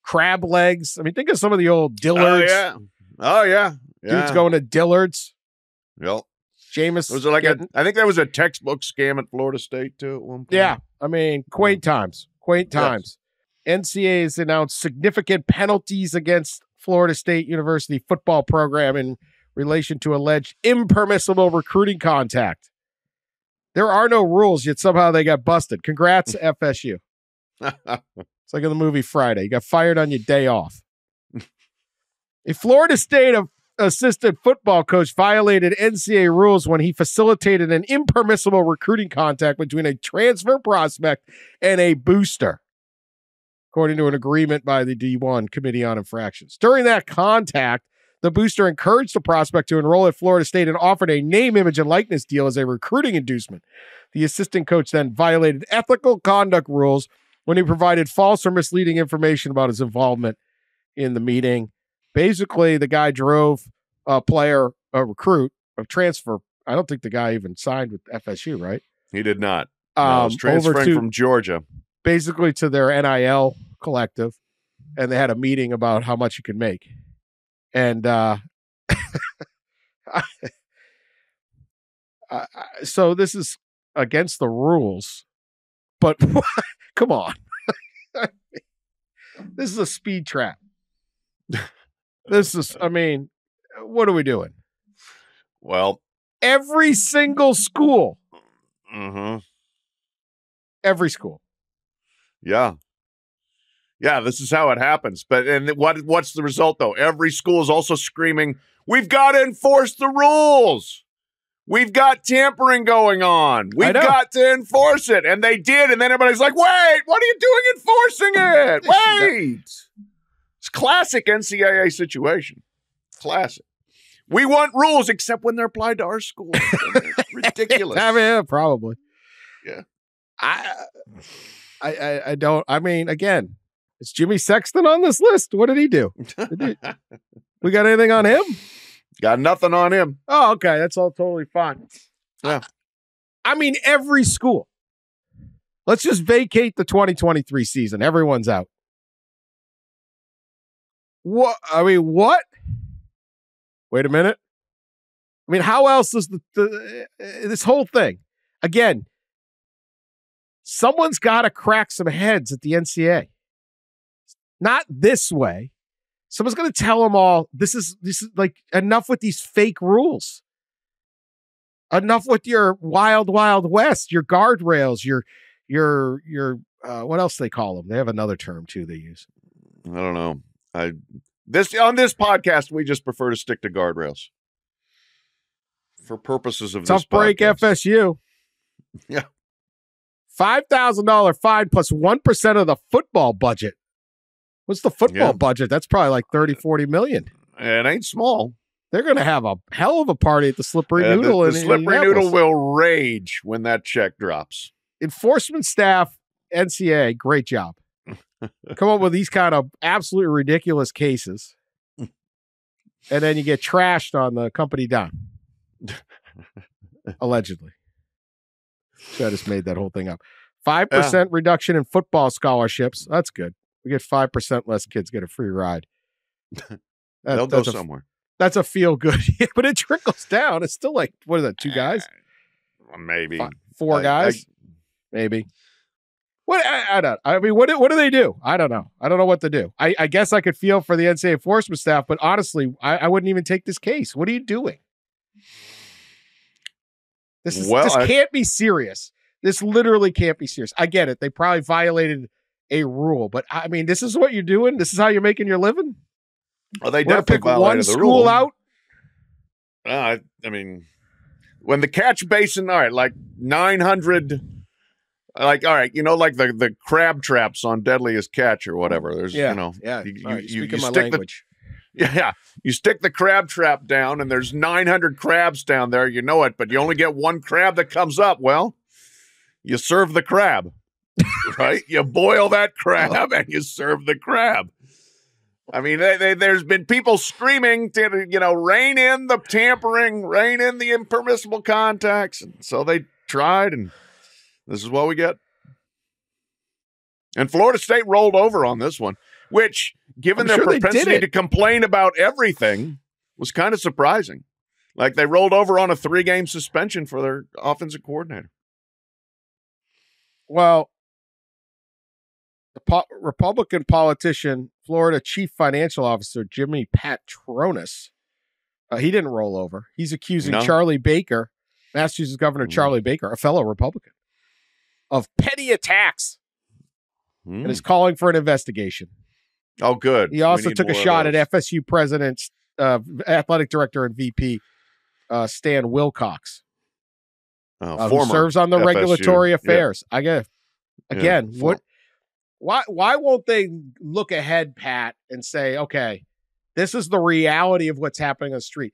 Speaker 1: Crab legs. I mean, think of some of the old Dillards.
Speaker 2: Oh, yeah.
Speaker 1: Dudes going to Dillard's.
Speaker 2: Yep.
Speaker 1: Jameis.
Speaker 2: Was it like I think that was a textbook scam at Florida State, too, at one point.
Speaker 1: Yeah. I mean, quaint times. Quaint times. Yes. NCAA has announced significant penalties against Florida State University football program in relation to alleged impermissible recruiting contact. There are no rules, yet somehow they got busted. Congrats, FSU. It's like in the movie Friday. You got fired on your day off. A Florida State assistant football coach violated NCAA rules when he facilitated an impermissible recruiting contact between a transfer prospect and a booster, according to an agreement by the D1 Committee on Infractions. During that contact, the booster encouraged the prospect to enroll at Florida State and offered a name, image, and likeness deal as a recruiting inducement. The assistant coach then violated ethical conduct rules when he provided false or misleading information about his involvement in the meeting. Basically, the guy drove a player, a recruit, a transfer. I don't think the guy even signed with FSU, right?
Speaker 2: He did not. No, he was transferring from Georgia.
Speaker 1: Basically to their NIL collective, and they had a meeting about how much you could make. And so this is against the rules, but come on. This is a speed trap. This is, I mean, what are we doing?
Speaker 2: Well,
Speaker 1: every single school.
Speaker 2: Mm-hmm.
Speaker 1: Every school.
Speaker 2: Yeah. Yeah, this is how it happens. But and what's the result, though? Every school is also screaming, we've got to enforce the rules. We've got tampering going on. We've got to enforce it. And they did. And then everybody's like, wait, what are you doing enforcing it? Wait. It's classic NCAA situation. Classic. We want rules except when they're applied to our school. It's ridiculous.
Speaker 1: I mean, probably.
Speaker 2: Yeah.
Speaker 1: I don't. I mean, again, is Jimmy Sexton on this list? What did he do? We got anything on him?
Speaker 2: Got nothing on him.
Speaker 1: Oh, okay. That's all totally fine.
Speaker 2: Yeah.
Speaker 1: I mean, every school. Let's just vacate the 2023 season. Everyone's out. What? I mean, what? Wait a minute. I mean, how else is this whole thing? Again, someone's got to crack some heads at the NCAA. Not this way. Someone's going to tell them all, this is like, enough with these fake rules. Enough with your wild, wild west, your guardrails, your what else they call them? They have another term too they use.
Speaker 2: I don't know. On this podcast, we just prefer to stick to guardrails. For purposes of
Speaker 1: Tough
Speaker 2: this
Speaker 1: break
Speaker 2: podcast.
Speaker 1: FSU.
Speaker 2: Yeah.
Speaker 1: $5,000 fine plus 1% of the football budget. What's the football budget? That's probably like 30-40 million.
Speaker 2: It ain't small.
Speaker 1: They're going to have a hell of a party at the Slippery Noodle.
Speaker 2: The Slippery Noodle will rage when that check drops.
Speaker 1: Enforcement staff, NCAA, great job. Come up with these kind of absolutely ridiculous cases. And then you get trashed on the company dime. Allegedly. So I just made that whole thing up. 5% reduction in football scholarships. That's good. We get 5% less kids get a free ride.
Speaker 2: They'll go somewhere.
Speaker 1: That's a feel good. But it trickles down. It's still like, what is that, 2 guys?
Speaker 2: Maybe.
Speaker 1: 4 guys? Maybe. What? I don't. I mean, what do they do? I don't know. I don't know what to do. I guess I could feel for the NCAA enforcement staff, but honestly, I wouldn't even take this case. What are you doing? This can't be serious. This literally can't be serious. I get it. They probably violated a rule, but I mean, this is what you're doing. This is how you're making your living.
Speaker 2: Well, they
Speaker 1: We're
Speaker 2: definitely
Speaker 1: pick one
Speaker 2: violated the
Speaker 1: school
Speaker 2: rule.
Speaker 1: out.
Speaker 2: I mean, when the catch basin, all right, like 900, like, all right, you know, like the crab traps on Deadliest Catch or whatever. There's, you know, you stick you stick the crab trap down and there's 900 crabs down there, you know it, but you only get one crab that comes up. Well, you serve the crab. right? You boil that crab and you serve the crab. I mean, there's been people screaming to, rein in the tampering, rein in the impermissible contacts. And so they tried, and this is what we get. And Florida State rolled over on this one, which, given their propensity to complain about everything, was kind of surprising. Like, they rolled over on a 3-game suspension for their offensive coordinator.
Speaker 1: Well, the Republican politician, Florida Chief Financial Officer Jimmy Patronis, he didn't roll over. He's accusing Charlie Baker, Massachusetts Governor Charlie Baker, a fellow Republican, of petty attacks and is calling for an investigation.
Speaker 2: Oh, good.
Speaker 1: He also took a shot at FSU president's athletic director and VP, Stan Wilcox, who serves on the FSU regulatory affairs. Yep. Why won't they look ahead, Pat, and say, okay, this is the reality of what's happening on the street.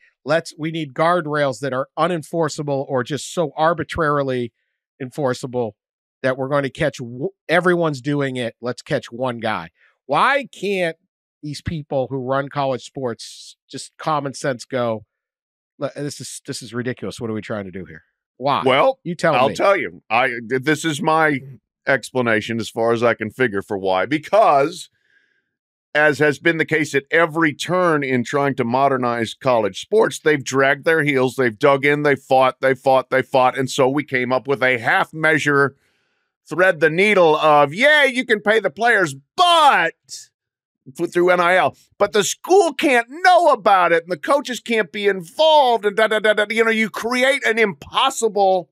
Speaker 1: We need guardrails that are unenforceable or just so arbitrarily enforceable that we're going to catch everyone's doing it. Let's catch one guy. Why can't these people who run college sports just common sense go, this is ridiculous. What are we trying to do here? Why?
Speaker 2: Well,
Speaker 1: I'll
Speaker 2: tell you. This is my explanation as far as I can figure for why. Because, as has been the case at every turn in trying to modernize college sports, they've dragged their heels, they've dug in, they fought, and so we came up with a half measure, thread the needle of, you can pay the players, but through NIL, but the school can't know about it, and the coaches can't be involved, and you create an impossible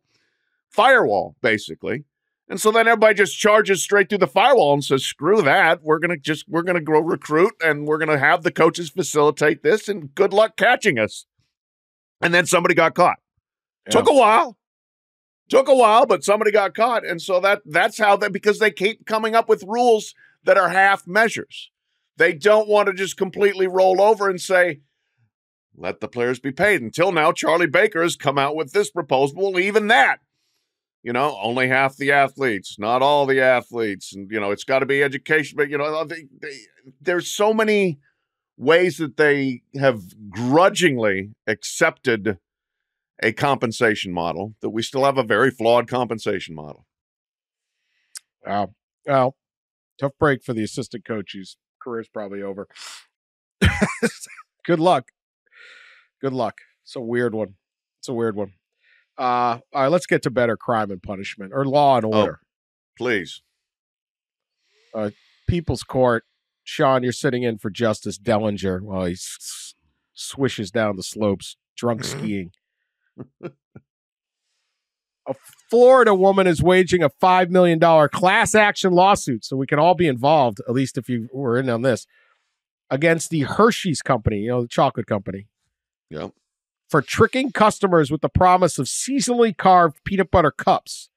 Speaker 2: firewall, basically. And so then everybody just charges straight through the firewall and says, screw that. We're going to go recruit, and we're going to have the coaches facilitate this, and good luck catching us. And then somebody got caught. Yeah. Took a while, but somebody got caught. And so that's how because they keep coming up with rules that are half measures. They don't want to just completely roll over and say, let the players be paid. Until now, Charlie Baker has come out with this proposal. Well, even that. Only half the athletes, not all the athletes. And, it's got to be education. But, there's so many ways that they have grudgingly accepted a compensation model that we still have a very flawed compensation model.
Speaker 1: Wow. Well, tough break for the assistant coach whose career's probably over. Good luck. It's a weird one. All right, let's get to better crime and punishment, or law and order.
Speaker 2: Please.
Speaker 1: People's Court. Sean, you're sitting in for Justice Dellinger while he swishes down the slopes, drunk skiing. A Florida woman is waging a $5 million class action lawsuit, so we can all be involved, at least if you were in on this, against the Hershey's company, the chocolate company.
Speaker 2: Yep.
Speaker 1: For tricking customers with the promise of seasonally carved peanut butter cups.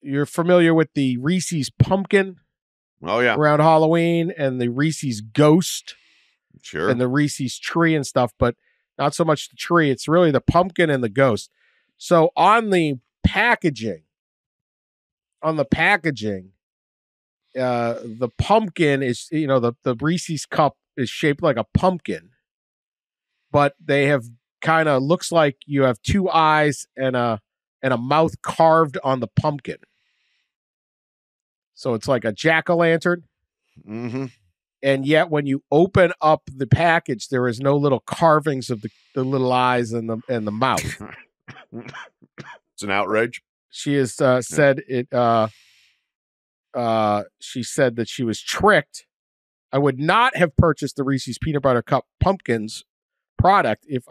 Speaker 1: You're familiar with the Reese's pumpkin around Halloween, and the Reese's ghost,
Speaker 2: sure,
Speaker 1: and the Reese's tree and stuff, but not so much the tree. It's really the pumpkin and the ghost. So on the packaging, the pumpkin is, the Reese's cup is shaped like a pumpkin, but they have kind of looks like you have two eyes and a mouth carved on the pumpkin. So it's like a jack-o'-lantern.
Speaker 2: Mm-hmm.
Speaker 1: And yet when you open up the package, there is no little carvings of the little eyes and the mouth.
Speaker 2: It's an outrage.
Speaker 1: She has said it. She said that she was tricked. I would not have purchased the Reese's Peanut Butter Cup Pumpkins product if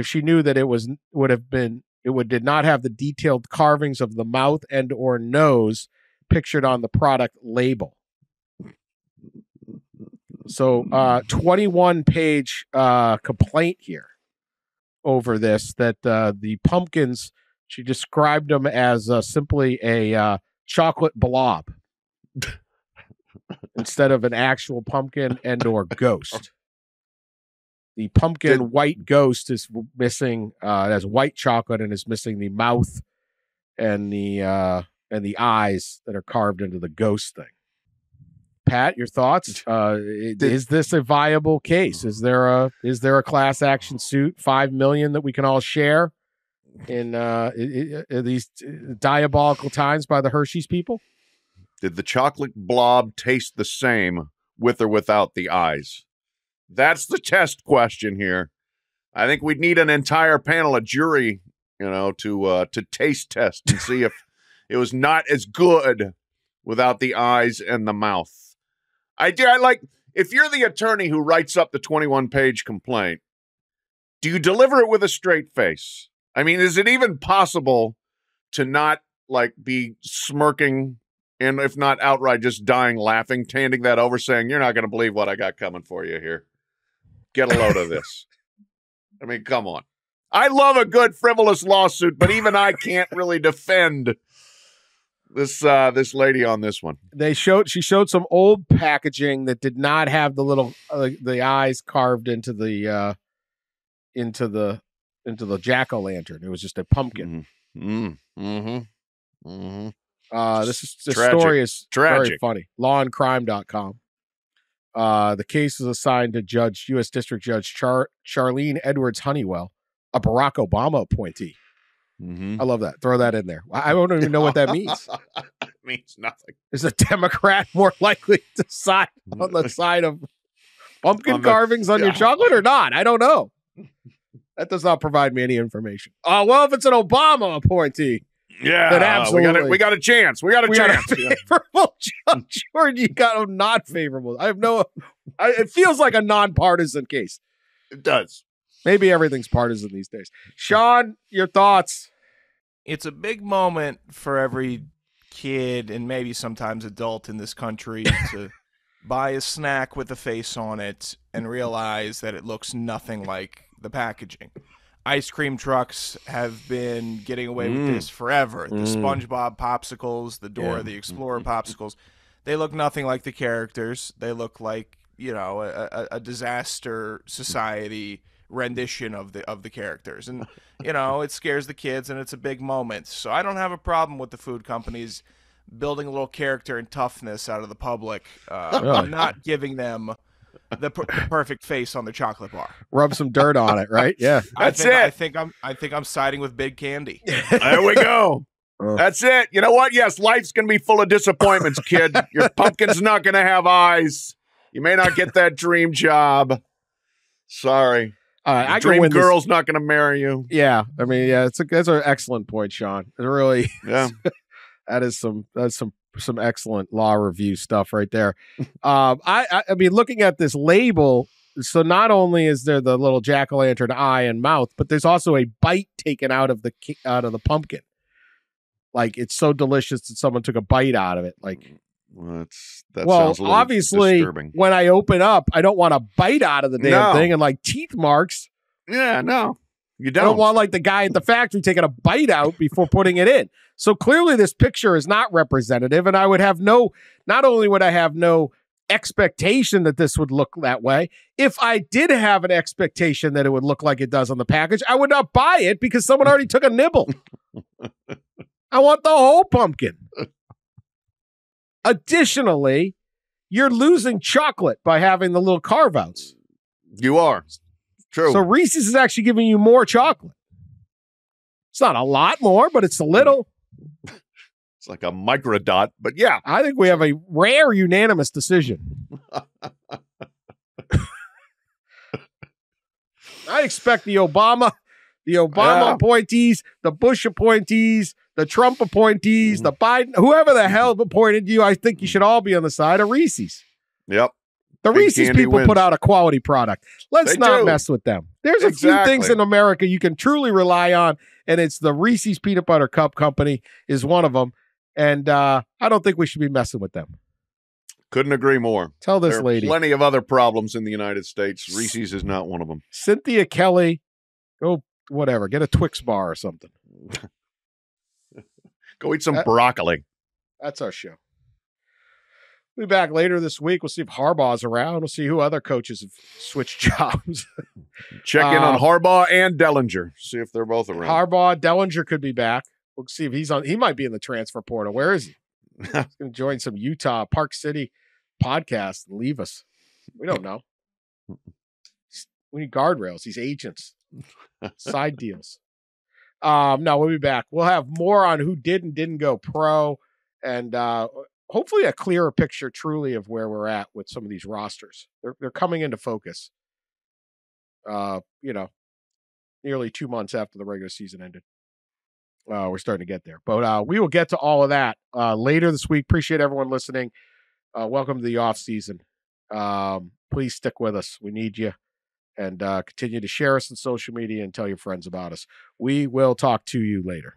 Speaker 1: she knew that it did not have the detailed carvings of the mouth and or nose pictured on the product label. So 21-page complaint here over this, that the pumpkins, she described them as simply a chocolate blob instead of an actual pumpkin and or ghost. The pumpkin white ghost is missing, it has white chocolate and is missing the mouth and the and the eyes that are carved into the ghost thing. Pat, your thoughts? Is this a viable case? Is there a class action suit, $5 million that we can all share in these diabolical times by the Hershey's people?
Speaker 2: Did the chocolate blob taste the same with or without the eyes? That's the test question here. I think we'd need an entire panel of jury, to taste test and see if it was not as good without the eyes and the mouth. I like, if you're the attorney who writes up the 21-page complaint, do you deliver it with a straight face? I mean, is it even possible to not, be smirking and if not outright just dying laughing, handing that over, saying, you're not going to believe what I got coming for you here. Get a load of this. I mean, come on. I love a good frivolous lawsuit, but even I can't really defend this lady on this one.
Speaker 1: She showed some old packaging that did not have the little the eyes carved into the jack-o'-lantern. It was just a pumpkin. This story is
Speaker 2: tragic.
Speaker 1: Very funny. Lawandcrime.com. The case is assigned to U.S. District Judge Charlene Edwards Honeywell, a Barack Obama appointee. I love that. Throw that in there. I don't even know what that means.
Speaker 2: It means nothing.
Speaker 1: Is a Democrat more likely to side on the side of pumpkin carvings on your chocolate or not? I don't know. That does not provide me any information. Well, if it's an Obama appointee, then absolutely.
Speaker 2: We got a chance. We got a chance.
Speaker 1: Favorable judge, or you got a not favorable. I have it feels like a nonpartisan case.
Speaker 2: It does.
Speaker 1: Maybe everything's partisan these days. Sean, your thoughts?
Speaker 3: It's a big moment for every kid and maybe sometimes adult in this country to buy a snack with a face on it and realize that it looks nothing like the packaging. Ice cream trucks have been getting away with this forever. The SpongeBob popsicles, the Dora the Explorer popsicles, they look nothing like the characters. They look like, a disaster society rendition of the characters, and it scares the kids, and it's a big moment. So I don't have a problem with the food companies building a little character and toughness out of the public, not giving them the perfect face on the chocolate bar.
Speaker 1: Rub some dirt on it, right? Yeah,
Speaker 2: that's it.
Speaker 3: I think I'm siding with Big Candy.
Speaker 2: There we go. That's it. You know what? Yes, life's gonna be full of disappointments, kid. Your pumpkin's not gonna have eyes. You may not get that dream job. Sorry.
Speaker 1: I
Speaker 2: dream girl's not going to marry you.
Speaker 1: Yeah, I mean, that's an excellent point, Sean. It really, that is some excellent law review stuff right there. I mean, looking at this label, so not only is there the little jack-o'-lantern eye and mouth, but there's also a bite taken out of the pumpkin. Like, it's so delicious that someone took a bite out of it. Like,
Speaker 2: that sounds a little
Speaker 1: obviously,
Speaker 2: disturbing.
Speaker 1: When I open up, I don't want a bite out of the damn thing and like teeth marks.
Speaker 2: Yeah, no, you
Speaker 1: I don't want like the guy at the factory taking a bite out before putting it in. So clearly this picture is not representative, and I would have not only would I have no expectation that this would look that way, if I did have an expectation that it would look like it does on the package, I would not buy it because someone already took a nibble. I want the whole pumpkin. Additionally, you're losing chocolate by having the little carve-outs.
Speaker 2: You are. True.
Speaker 1: So Reese's is actually giving you more chocolate. It's not a lot more, but it's a little.
Speaker 2: It's like a microdot, but yeah.
Speaker 1: I think we have a rare unanimous decision. I expect the Obama appointees, the Bush appointees, the Trump appointees, the Biden, whoever the hell appointed you, I think you should all be on the side of Reese's.
Speaker 2: Yep.
Speaker 1: The Reese's people put out a quality product. Let's not mess with them. There's a few things in America you can truly rely on, and it's the Reese's Peanut Butter Cup Company is one of them, and I don't think we should be messing with them.
Speaker 2: Couldn't agree more.
Speaker 1: Tell this lady.
Speaker 2: There are plenty of other problems in the United States. Reese's is not one of them.
Speaker 1: Cynthia Kelly, go whatever. Get a Twix bar or something.
Speaker 2: Go eat some broccoli.
Speaker 1: That's our show. We'll be back later this week. We'll see if Harbaugh's around. We'll see who other coaches have switched jobs.
Speaker 2: Check in on Harbaugh and Dellinger. See if they're both around.
Speaker 1: Harbaugh, Dellinger could be back. We'll see if he's on. He might be in the transfer portal. Where is he? He's going to join some Utah Park City podcast and leave us. We don't know. We need guardrails. These agents, side deals. No, we'll be back. We'll have more on who did and didn't go pro, and hopefully a clearer picture, truly, of where we're at with some of these rosters. They're coming into focus. Nearly 2 months after the regular season ended. We're starting to get there. But we will get to all of that later this week. Appreciate everyone listening. Welcome to the off season. Please stick with us. We need you. And continue to share us on social media and tell your friends about us. We will talk to you later.